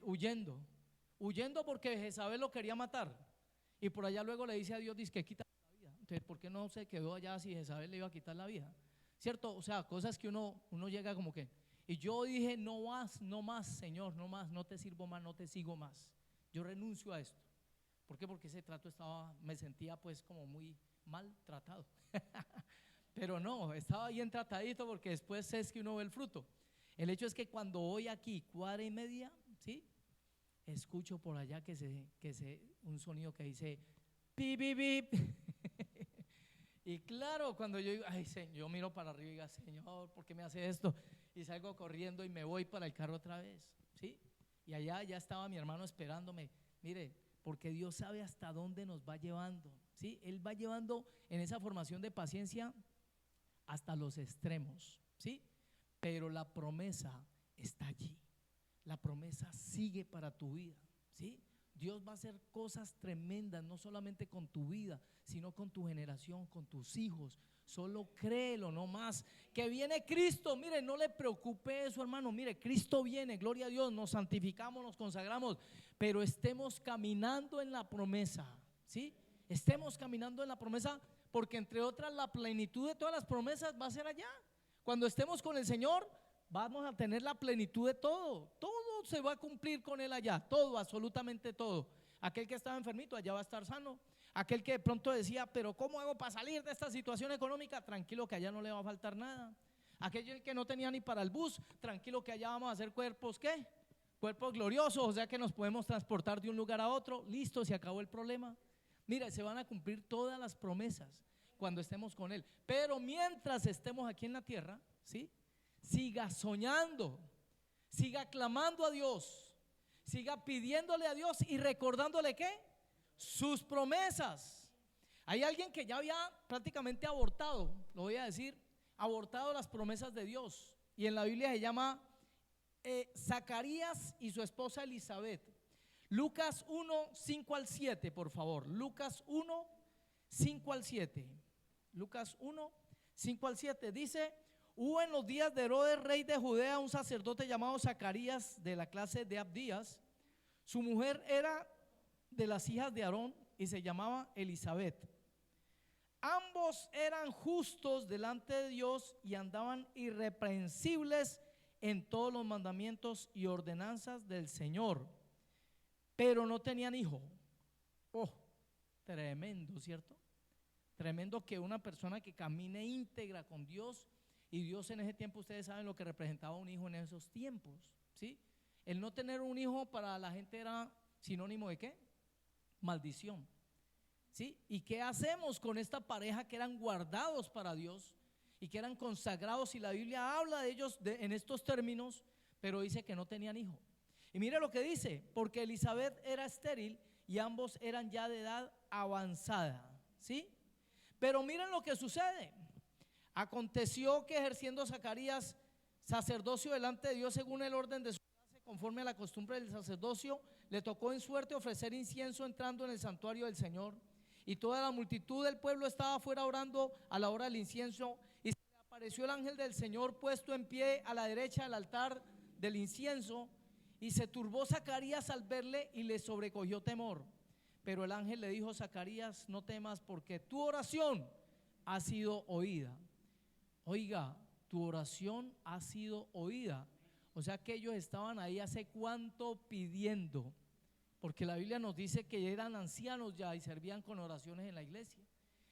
Huyendo porque Jezabel lo quería matar. Y por allá luego le dice a Dios, que quita la vida. Entonces, ¿por qué no se quedó allá si Jezabel le iba a quitar la vida? ¿Cierto? O sea, cosas que uno llega como que… Y yo dije: no más, Señor, no más, no te sirvo más, no te sigo más. Yo renuncio a esto. ¿Por qué? Porque ese trato me sentía pues como muy mal tratado. Pero no, estaba bien tratadito, porque después es que uno ve el fruto. El hecho es que cuando voy aquí, 4:30, ¿sí? Escucho por allá un sonido que dice: pip, pip, pip. Y claro, cuando yo digo: ay, Señor, yo miro para arriba y digo: Señor, ¿por qué me hace esto? Y salgo corriendo y me voy para el carro otra vez, ¿sí? Y allá ya estaba mi hermano esperándome. Mire, porque Dios sabe hasta dónde nos va llevando, ¿sí? Él va llevando en esa formación de paciencia hasta los extremos, ¿sí? Pero la promesa está allí. La promesa sigue para tu vida, ¿sí? Dios va a hacer cosas tremendas, no solamente con tu vida, sino con tu generación, con tus hijos. Solo créelo, no más. Que viene Cristo, mire, no le preocupe eso, hermano. Mire, Cristo viene, gloria a Dios, nos santificamos, nos consagramos, pero estemos caminando en la promesa, ¿sí? Estemos caminando en la promesa, porque entre otras la plenitud de todas las promesas va a ser allá. Cuando estemos con el Señor, vamos a tener la plenitud de todo. Todo se va a cumplir con Él allá, todo, absolutamente todo. Aquel que estaba enfermito, allá va a estar sano. Aquel que de pronto decía: pero ¿cómo hago para salir de esta situación económica? Tranquilo, que allá no le va a faltar nada. Aquel que no tenía ni para el bus, tranquilo, que allá vamos a hacer cuerpos, ¿qué? Cuerpos gloriosos, o sea que nos podemos transportar de un lugar a otro. Listo, se acabó el problema. Mira, se van a cumplir todas las promesas cuando estemos con Él. Pero mientras estemos aquí en la tierra, ¿sí? Siga soñando, siga clamando a Dios, siga pidiéndole a Dios y recordándole ¿qué? Sus promesas. Hay alguien que ya había prácticamente abortado lo voy a decir, abortado las promesas de Dios. Y en la Biblia se llama Zacarías y su esposa Elizabeth. Lucas 1, 5 al 7, por favor. Lucas 1, 5 al 7. Lucas 1, 5 al 7 dice: hubo en los días de Herodes, rey de Judea, un sacerdote llamado Zacarías, de la clase de Abdías. Su mujer era de las hijas de Aarón y se llamaba Elizabeth. Ambos eran justos delante de Dios y andaban irreprensibles en todos los mandamientos y ordenanzas del Señor, pero no tenían hijo. Oh, tremendo, ¿cierto? Tremendo que una persona que camine íntegra con Dios, y Dios en ese tiempo, ustedes saben lo que representaba un hijo en esos tiempos, ¿sí? El no tener un hijo para la gente era sinónimo de ¿qué? Maldición, ¿sí? ¿Y qué hacemos con esta pareja que eran guardados para Dios y que eran consagrados? Y la Biblia habla de ellos en estos términos, pero dice que no tenían hijo. Y mire lo que dice: porque Elizabeth era estéril y ambos eran ya de edad avanzada, ¿sí? Pero miren lo que sucede. Aconteció que, ejerciendo Zacarías sacerdocio delante de Dios según el orden de su clase, conforme a la costumbre del sacerdocio, le tocó en suerte ofrecer incienso entrando en el santuario del Señor. Y toda la multitud del pueblo estaba afuera orando a la hora del incienso. Y se le apareció el ángel del Señor puesto en pie a la derecha del altar del incienso. Y se turbó Zacarías al verle y le sobrecogió temor. Pero el ángel le dijo: Zacarías, no temas, porque tu oración ha sido oída. Oiga, tu oración ha sido oída. O sea que ellos estaban ahí hace cuánto pidiendo, porque la Biblia nos dice que eran ancianos ya y servían con oraciones en la iglesia.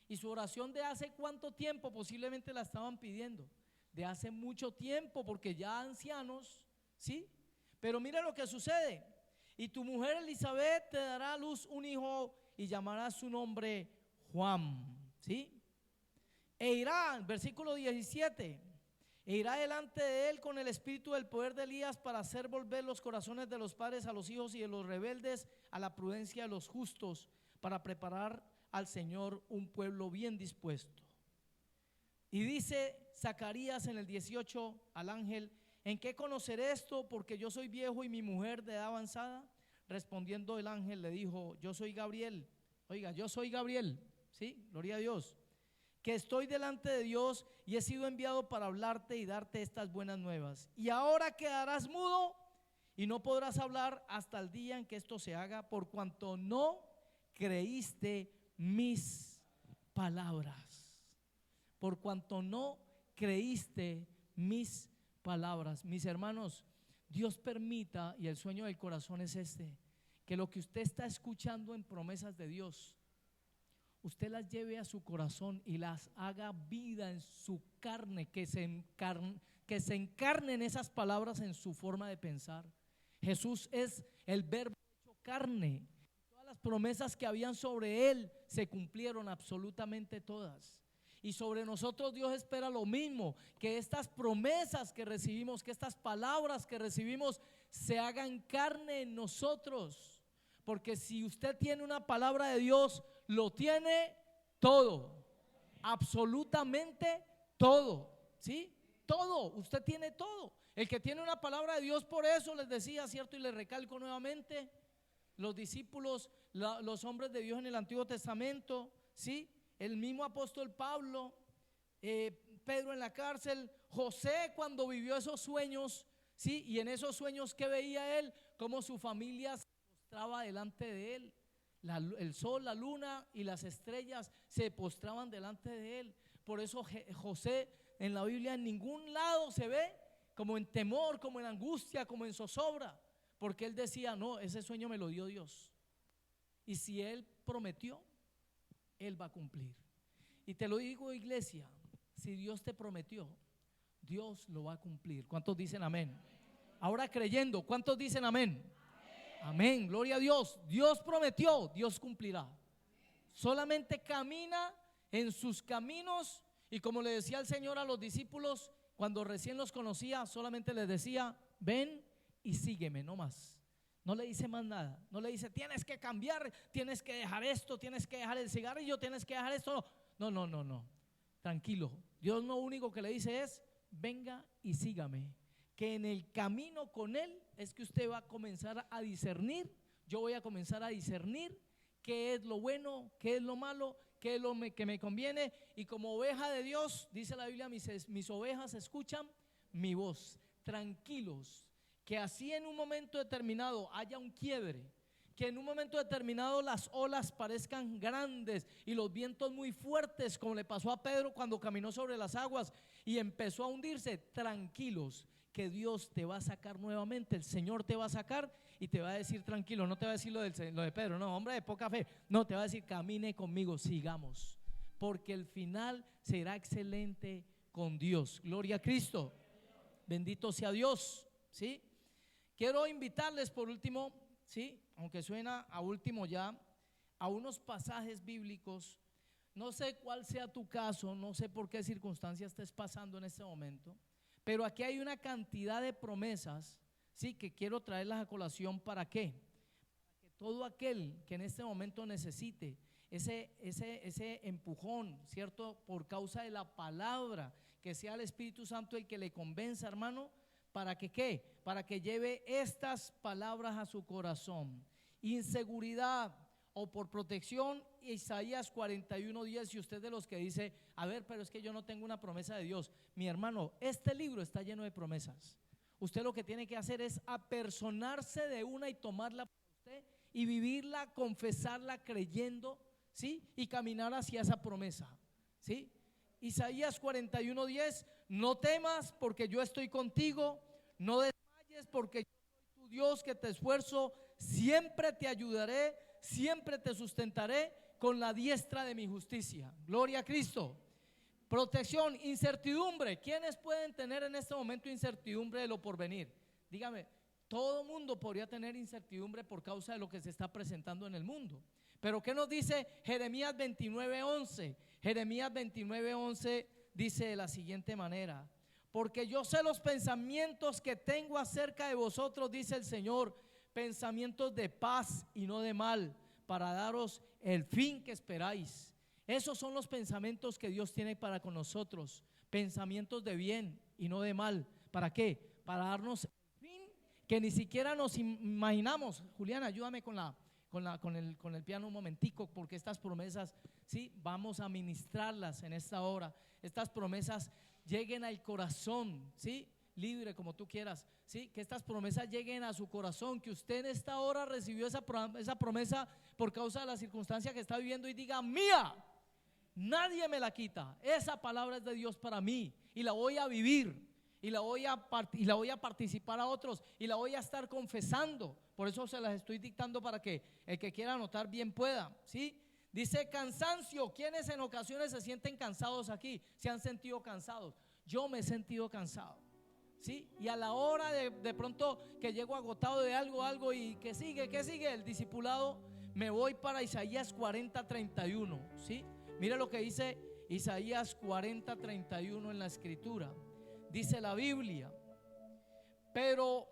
Y su oración de hace cuánto tiempo posiblemente la estaban pidiendo, de hace mucho tiempo, porque ya ancianos, ¿sí? Pero mira lo que sucede: y tu mujer Elizabeth te dará a luz un hijo y llamará su nombre Juan, ¿sí? E irá, versículo 17, e irá delante de él con el espíritu del poder de Elías, para hacer volver los corazones de los padres a los hijos y de los rebeldes a la prudencia de los justos, para preparar al Señor un pueblo bien dispuesto. Y dice Zacarías en el 18 al ángel: ¿en qué conocer esto? Porque yo soy viejo y mi mujer de edad avanzada. Respondiendo el ángel le dijo: yo soy Gabriel. Oiga, yo soy Gabriel, ¿sí? Gloria a Dios, que estoy delante de Dios y he sido enviado para hablarte y darte estas buenas nuevas. Y ahora quedarás mudo y no podrás hablar hasta el día en que esto se haga, por cuanto no creíste mis palabras. Por cuanto no creíste mis palabras. Mis hermanos, Dios permita, y el sueño del corazón es este, que lo que usted está escuchando en promesas de Dios, usted las lleve a su corazón y las haga vida en su carne, que se encarnen esas palabras en su forma de pensar. Jesús es el verbo hecho carne. Todas las promesas que habían sobre él se cumplieron, absolutamente todas. Y sobre nosotros Dios espera lo mismo, que estas promesas que recibimos, que estas palabras que recibimos se hagan carne en nosotros. Porque si usted tiene una palabra de Dios, lo tiene todo, absolutamente todo, ¿sí? Todo, usted tiene todo. El que tiene una palabra de Dios, por eso les decía, ¿cierto? Y les recalco nuevamente, los discípulos, los hombres de Dios en el Antiguo Testamento, ¿sí? El mismo apóstol Pablo, Pedro en la cárcel, José cuando vivió esos sueños, ¿sí? Y en esos sueños, ¿qué veía él? Cómo su familia se postraba delante de él. El sol, la luna y las estrellas se postraban delante de él. Por eso José en la Biblia en ningún lado se ve como en temor, como en angustia, como en zozobra, porque él decía: no, ese sueño me lo dio Dios, y si él prometió, él va a cumplir. Y te lo digo, iglesia, si Dios te prometió, Dios lo va a cumplir. ¿Cuántos dicen amén? Ahora creyendo, ¿cuántos dicen amén? Amén, gloria a Dios. Dios prometió, Dios cumplirá. Solamente camina en sus caminos. Y como le decía el Señor a los discípulos cuando recién los conocía, solamente les decía: ven y sígueme, no más. No le dice más nada. No le dice: tienes que cambiar, tienes que dejar esto, tienes que dejar el cigarrillo, tienes que dejar esto. No, no, no, no. Tranquilo, Dios lo único que le dice es: venga y sígame. Que en el camino con Él es que usted va a comenzar a discernir. Yo voy a comenzar a discernir qué es lo bueno, qué es lo malo, qué es que me conviene. Y como oveja de Dios, dice la Biblia, mis ovejas escuchan mi voz. Tranquilos, que así en un momento determinado haya un quiebre, que en un momento determinado las olas parezcan grandes y los vientos muy fuertes, como le pasó a Pedro cuando caminó sobre las aguas y empezó a hundirse. Tranquilos, que Dios te va a sacar nuevamente. El Señor te va a sacar y te va a decir: tranquilo. No te va a decir lo de Pedro, no, hombre de poca fe. No, te va a decir: camine conmigo, sigamos, porque el final será excelente con Dios. Gloria a Cristo, bendito sea Dios. ¿Sí? Quiero invitarles por último, ¿sí?, aunque suena a último ya, a unos pasajes bíblicos. No sé cuál sea tu caso, no sé por qué circunstancia estés pasando en este momento, pero aquí hay una cantidad de promesas, sí, que quiero traerlas a colación. ¿Para qué? Para que todo aquel que en este momento necesite ese empujón, ¿cierto?, por causa de la palabra, que sea el Espíritu Santo el que le convenza, hermano. ¿Para que qué? Para que lleve estas palabras a su corazón. Inseguridad o por protección, Isaías 41:10. Si usted de los que dice: a ver, pero es que yo no tengo una promesa de Dios. Mi hermano, este libro está lleno de promesas. Usted lo que tiene que hacer es apersonarse de una y tomarla para usted y vivirla, confesarla creyendo, ¿sí?, y caminar hacia esa promesa, ¿sí? Isaías 41:10: no temas porque yo estoy contigo, no desmayes porque yo soy tu Dios que te esfuerzo, siempre te ayudaré, siempre te sustentaré con la diestra de mi justicia. Gloria a Cristo. Protección, incertidumbre. ¿Quiénes pueden tener en este momento incertidumbre de lo porvenir? Dígame, todo mundo podría tener incertidumbre por causa de lo que se está presentando en el mundo. Pero ¿qué nos dice Jeremías 29:11? Jeremías 29:11 dice de la siguiente manera: porque yo sé los pensamientos que tengo acerca de vosotros, dice el Señor, pensamientos de paz y no de mal, para daros el fin que esperáis. Esos son los pensamientos que Dios tiene para con nosotros, pensamientos de bien y no de mal. ¿Para qué? Para darnos el fin que ni siquiera nos imaginamos. Julián, ayúdame con el piano un momentico, porque estas promesas, sí, vamos a ministrarlas en esta hora. Estas promesas lleguen al corazón, sí, libre como tú quieras, sí, que estas promesas lleguen a su corazón, que usted en esta hora recibió esa promesa por causa de la circunstancia que está viviendo y diga: mía, nadie me la quita. Esa palabra es de Dios para mí y la voy a vivir. Y la voy a participar a otros y la voy a estar confesando. Por eso se las estoy dictando para que el que quiera anotar bien pueda, ¿sí? Dice cansancio. ¿Quiénes en ocasiones se sienten cansados aquí? ¿Se han sentido cansados? Yo me he sentido cansado, ¿sí? Y a la hora de pronto que llego agotado de algo y que sigue el discipulado, me voy para Isaías 40:31, ¿sí? Mire lo que dice Isaías 40:31 en la escritura. Dice la Biblia: pero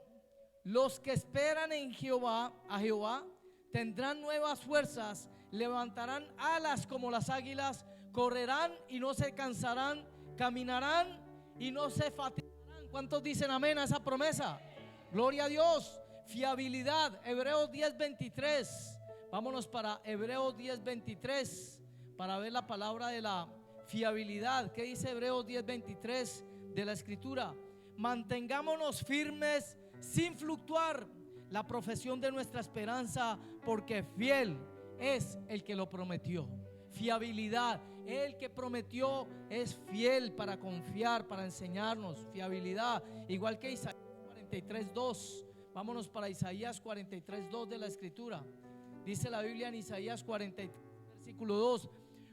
los que esperan en Jehová, a Jehová, tendrán nuevas fuerzas, levantarán alas como las águilas, correrán y no se cansarán, caminarán y no se fatigarán. ¿Cuántos dicen amén a esa promesa? Gloria a Dios. Fiabilidad, Hebreos 10:23. Vámonos para Hebreos 10:23 para ver la palabra de la fiabilidad. ¿Qué dice Hebreos 10:23 de la escritura? Mantengámonos firmes sin fluctuar la profesión de nuestra esperanza, porque fiel es el que lo prometió. Fiabilidad, el que prometió es fiel para confiar, para enseñarnos. Fiabilidad, igual que Isaías 43:2. Vámonos para Isaías 43:2 de la escritura. Dice la Biblia en Isaías 43 versículo 2: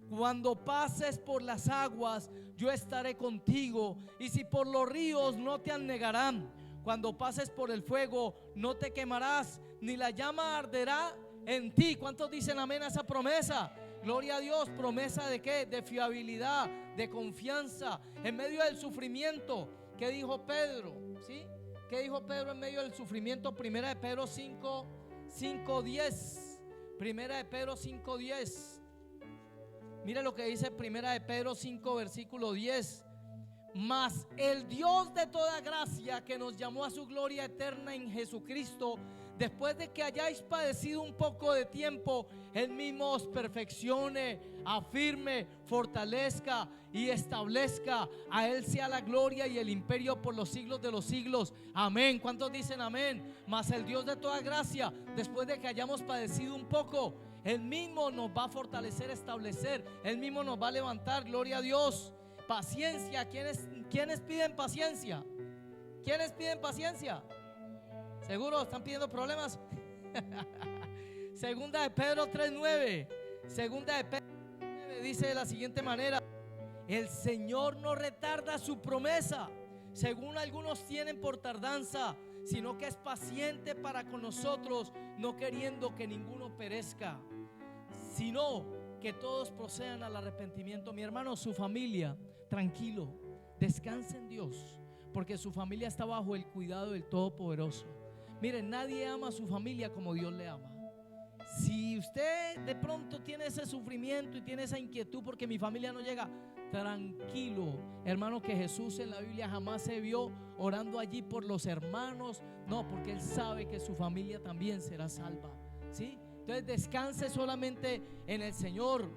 cuando pases por las aguas, yo estaré contigo, y si por los ríos, no te anegarán. Cuando pases por el fuego, no te quemarás, ni la llama arderá en ti. ¿Cuántos dicen amén a esa promesa? Gloria a Dios. ¿Promesa de qué? De fiabilidad, de confianza en medio del sufrimiento. ¿Qué dijo Pedro? ¿Sí? ¿Qué dijo Pedro en medio del sufrimiento? Primera de Pedro 5:10. Primera de Pedro 5:10. Mire lo que dice primera de Pedro 5 versículo 10. Mas el Dios de toda gracia, que nos llamó a su gloria eterna en Jesucristo, después de que hayáis padecido un poco de tiempo, Él mismo os perfeccione, afirme, fortalezca y establezca. A Él sea la gloria y el imperio por los siglos de los siglos. Amén. ¿Cuántos dicen amén? Mas el Dios de toda gracia, después de que hayamos padecido un poco, Él mismo nos va a fortalecer, establecer. Él mismo nos va a levantar. Gloria a Dios. Paciencia. ¿Quiénes piden paciencia? ¿Quiénes piden paciencia? ¿Seguro están pidiendo problemas? Segunda de Pedro 3:9. Segunda de Pedro 3:9 dice de la siguiente manera: el Señor no retarda su promesa, según algunos tienen por tardanza, sino que es paciente para con nosotros, no queriendo que ninguno perezca, sino que todos procedan al arrepentimiento. Mi hermano, su familia, tranquilo, descanse en Dios, porque su familia está bajo el cuidado del Todopoderoso. Miren, nadie ama a su familia como Dios le ama. Si usted de pronto tiene ese sufrimiento y tiene esa inquietud porque mi familia no llega, tranquilo, hermano, que Jesús en la Biblia jamás se vio orando allí por los hermanos. No, porque Él sabe que su familia también será salva, ¿sí? Entonces descanse solamente en el Señor.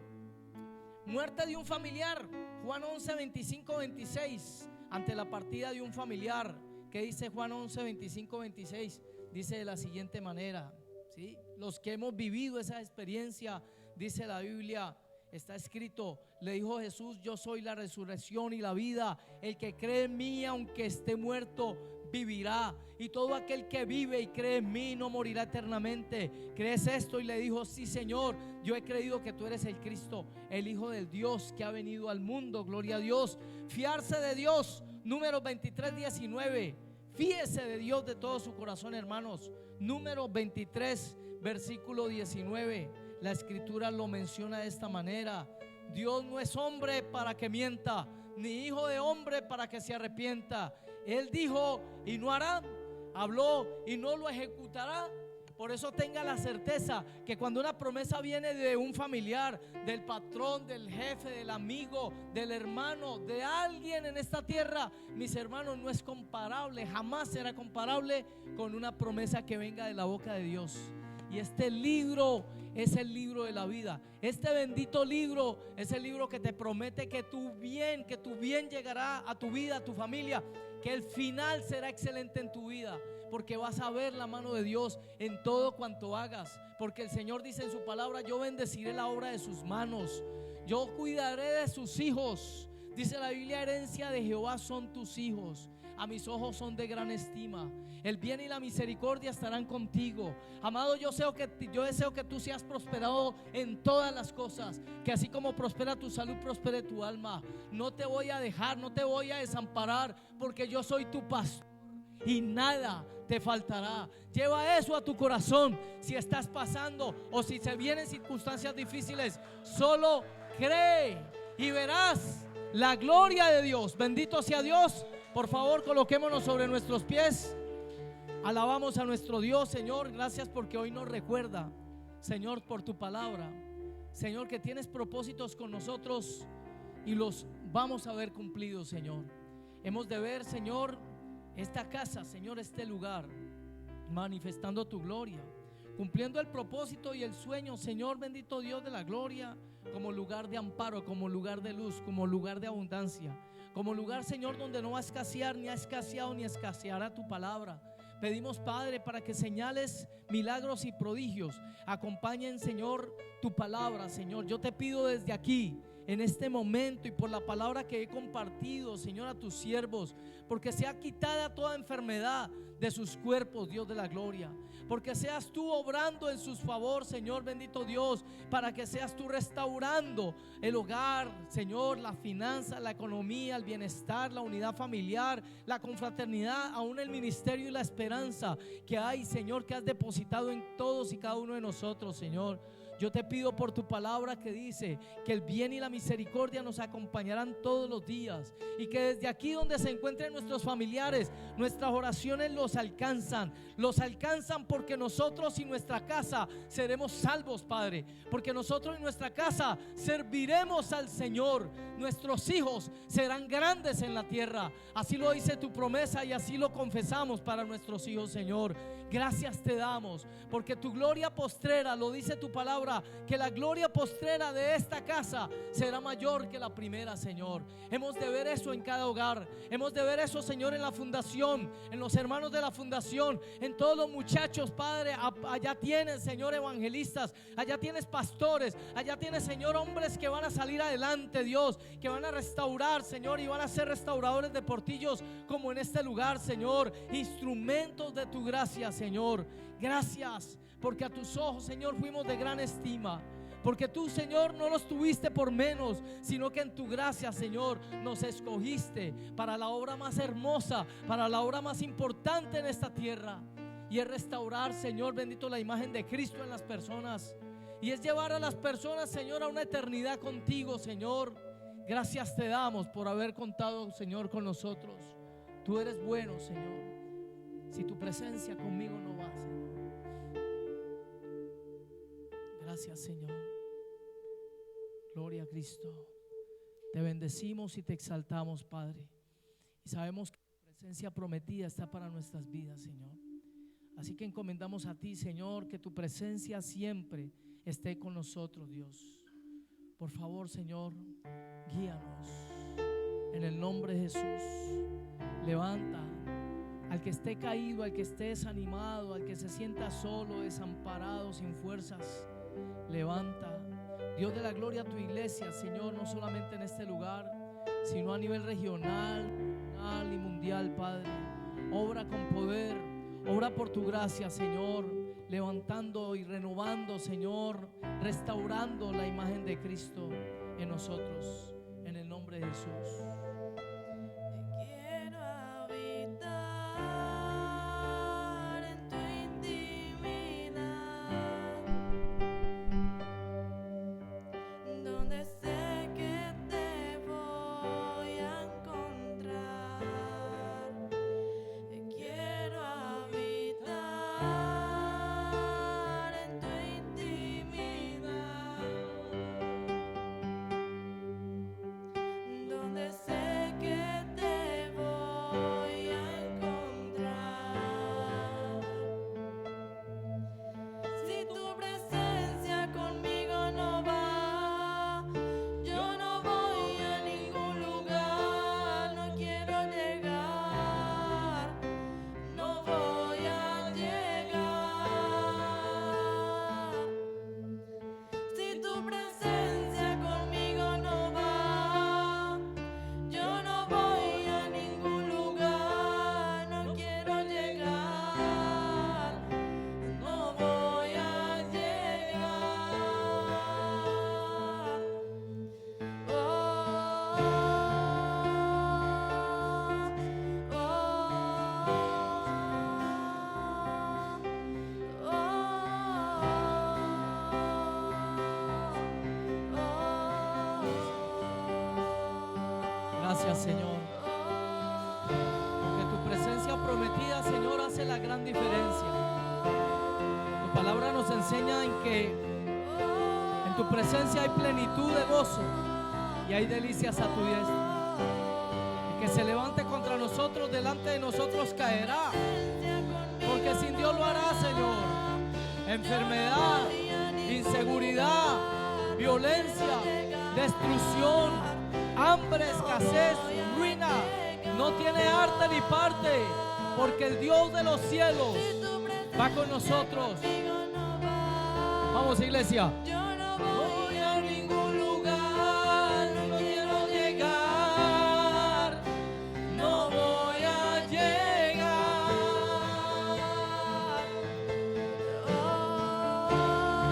Muerte de un familiar, Juan 11, 25, 26. Ante la partida de un familiar, ¿qué dice Juan 11, 25, 26? Dice de la siguiente manera, ¿sí? Los que hemos vivido esa experiencia, dice la Biblia, está escrito, le dijo Jesús: yo soy la resurrección y la vida, el que cree en mí aunque esté muerto vivirá, y todo aquel que vive y cree en mí no morirá eternamente. ¿Crees esto? Y le dijo: sí, Señor, yo he creído que tú eres el Cristo, el Hijo del Dios que ha venido al mundo. Gloria a Dios. Fiarse de Dios, Números 23, 19. Fíese de Dios de todo su corazón, hermanos. Números 23 versículo 19. La escritura lo menciona de esta manera: Dios no es hombre para que mienta, ni hijo de hombre para que se arrepienta. Él dijo y no hará, habló y no lo ejecutará. Por eso tenga la certeza que cuando una promesa viene de un familiar, del patrón, del jefe, del amigo, del hermano, de alguien en esta tierra, mis hermanos, no es comparable, jamás será comparable con una promesa que venga de la boca de Dios. Y este libro es el libro de la vida. Este bendito libro es el libro que te promete que tu bien llegará a tu vida, a tu familia, que el final será excelente en tu vida, porque vas a ver la mano de Dios en todo cuanto hagas, porque el Señor dice en su palabra: yo bendeciré la obra de sus manos, yo cuidaré de sus hijos. Dice la Biblia: herencia de Jehová son tus hijos, a mis ojos son de gran estima. El bien y la misericordia estarán contigo. Amado, yo deseo que tú seas prosperado en todas las cosas, que así como prospera tu salud, prospere tu alma. No te voy a dejar, no te voy a desamparar, porque yo soy tu pastor y nada te faltará. Lleva eso a tu corazón. Si estás pasando o si se vienen circunstancias difíciles, solo cree y verás la gloria de Dios. Bendito sea Dios. Por favor, coloquémonos sobre nuestros pies. Alabamos a nuestro Dios. Señor, gracias porque hoy nos recuerda, Señor, por tu palabra, Señor, que tienes propósitos con nosotros y los vamos a ver cumplidos, Señor. Hemos de ver, Señor, esta casa, Señor, este lugar, manifestando tu gloria, cumpliendo el propósito y el sueño, Señor, bendito Dios de la gloria, como lugar de amparo, como lugar de luz, como lugar de abundancia, como lugar, Señor, donde no va a escasear, ni ha escaseado, ni escaseará tu palabra. Pedimos, Padre, para que señales, milagros y prodigios acompañen, Señor, tu palabra, Señor. Yo te pido desde aquí, en este momento, y por la palabra que he compartido, Señor, a tus siervos, porque sea quitada toda enfermedad de sus cuerpos, Dios de la gloria, porque seas tú obrando en sus favor, Señor, bendito Dios, para que seas tú restaurando el hogar, Señor, la finanza, la economía, el bienestar, la unidad familiar, la confraternidad, aún el ministerio y la esperanza que hay, Señor, que has depositado en todos y cada uno de nosotros, Señor. Yo te pido por tu palabra que dice que el bien y la misericordia nos acompañarán todos los días, y que desde aquí donde se encuentren nuestros familiares, nuestras oraciones los alcanzan porque nosotros y nuestra casa seremos salvos, Padre, porque nosotros y nuestra casa serviremos al Señor. Nuestros hijos serán grandes en la tierra, así lo dice tu promesa y así lo confesamos para nuestros hijos, Señor. Gracias te damos porque tu gloria postrera, lo dice tu palabra, que la gloria postrera de esta casa será mayor que la primera, Señor. Hemos de ver eso en cada hogar, hemos de ver eso, Señor, en la fundación, en los hermanos de la fundación, en todos los muchachos, Padre. Allá tienes, Señor, evangelistas, allá tienes pastores, allá tienes, Señor, hombres que van a salir adelante, Dios, que van a restaurar, Señor, y van a ser restauradores de portillos como en este lugar, Señor, instrumentos de tu gracia, Señor. Gracias porque a tus ojos, Señor, fuimos de gran estima, porque tú, Señor, no los tuviste por menos, sino que en tu gracia, Señor, nos escogiste para la obra más hermosa, para la obra más importante en esta tierra, y es restaurar, Señor bendito, la imagen de Cristo en las personas, y es llevar a las personas, Señor, a una eternidad contigo, Señor. Gracias te damos por haber contado, Señor, con nosotros. Tú eres bueno, Señor. Si tu presencia conmigo no va, Señor. Gracias, Señor. Gloria a Cristo. Te bendecimos y te exaltamos, Padre. Y sabemos que tu presencia prometida está para nuestras vidas, Señor. Así que encomendamos a ti, Señor, que tu presencia siempre esté con nosotros, Dios. Por favor, Señor, guíanos. En el nombre de Jesús, levanta al que esté caído, al que esté desanimado, al que se sienta solo, desamparado, sin fuerzas. Levanta, Dios de la gloria, a tu iglesia, Señor, no solamente en este lugar, sino a nivel regional, nacional y mundial, Padre. Obra con poder, obra por tu gracia, Señor, levantando y renovando, Señor, restaurando la imagen de Cristo en nosotros, en el nombre de Jesús. Gracias, Señor, porque tu presencia prometida, Señor, hace la gran diferencia. Tu palabra nos enseña en que en tu presencia hay plenitud de gozo y hay delicias a tu diestra. El que se levante contra nosotros, delante de nosotros caerá, porque sin Dios lo hará, Señor. Enfermedad, inseguridad, violencia, destrucción, hambre, escasez, ruina, no tiene arte ni parte, porque el Dios de los cielos va con nosotros. Vamos, iglesia. No voy a ningún lugar, no quiero llegar, no voy a llegar.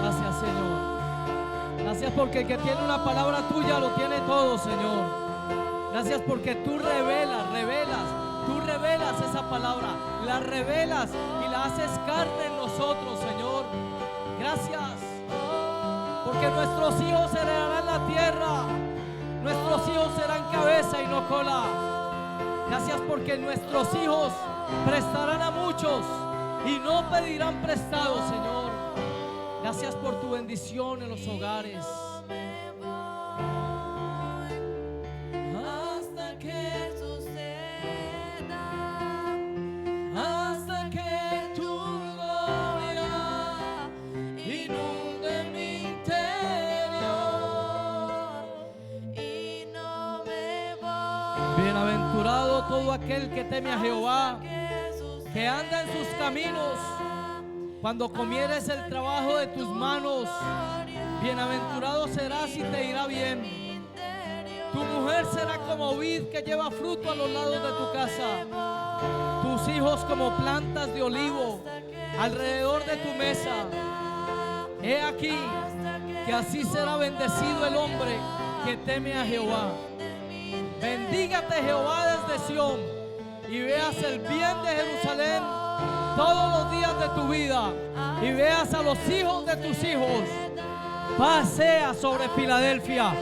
Gracias, Señor. Gracias porque el que tiene una palabra tuya lo tiene todo, Señor. Gracias porque tú revelas esa palabra, la revelas y la haces carne en nosotros, Señor. Gracias. porque nuestros hijos heredarán la tierra. Nuestros hijos serán cabeza y no cola. Gracias porque nuestros hijos prestarán a muchos y no pedirán prestado, Señor. Gracias por tu bendición en los hogares. Hasta que suceda, hasta que tu gloria inunde mi interior y no me voy. Bienaventurado todo aquel que teme a Jehová, que anda en sus caminos. Cuando comieres el trabajo de tus manos, bienaventurado serás y te irá bien. Tu mujer será como vid que lleva fruto a los lados de tu casa. Tus hijos como plantas de olivo alrededor de tu mesa. He aquí que así será bendecido el hombre que teme a Jehová. Bendígate Jehová desde Sión y veas el bien de Jerusalén todos los días de tu vida, y veas a los hijos de tus hijos. Pasea sobre Filadelfia,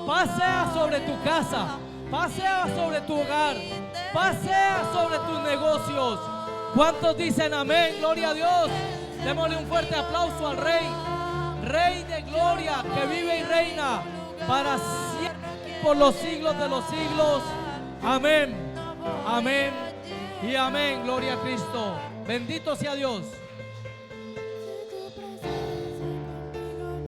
pasea sobre tu casa, pasea sobre tu hogar, pasea sobre tus negocios. ¿Cuántos dicen amén? Gloria a Dios. Démosle un fuerte aplauso al Rey, Rey de gloria, que vive y reina para siempre, por los siglos de los siglos. Amén, amén y amén. Gloria a Cristo. Bendito sea Dios.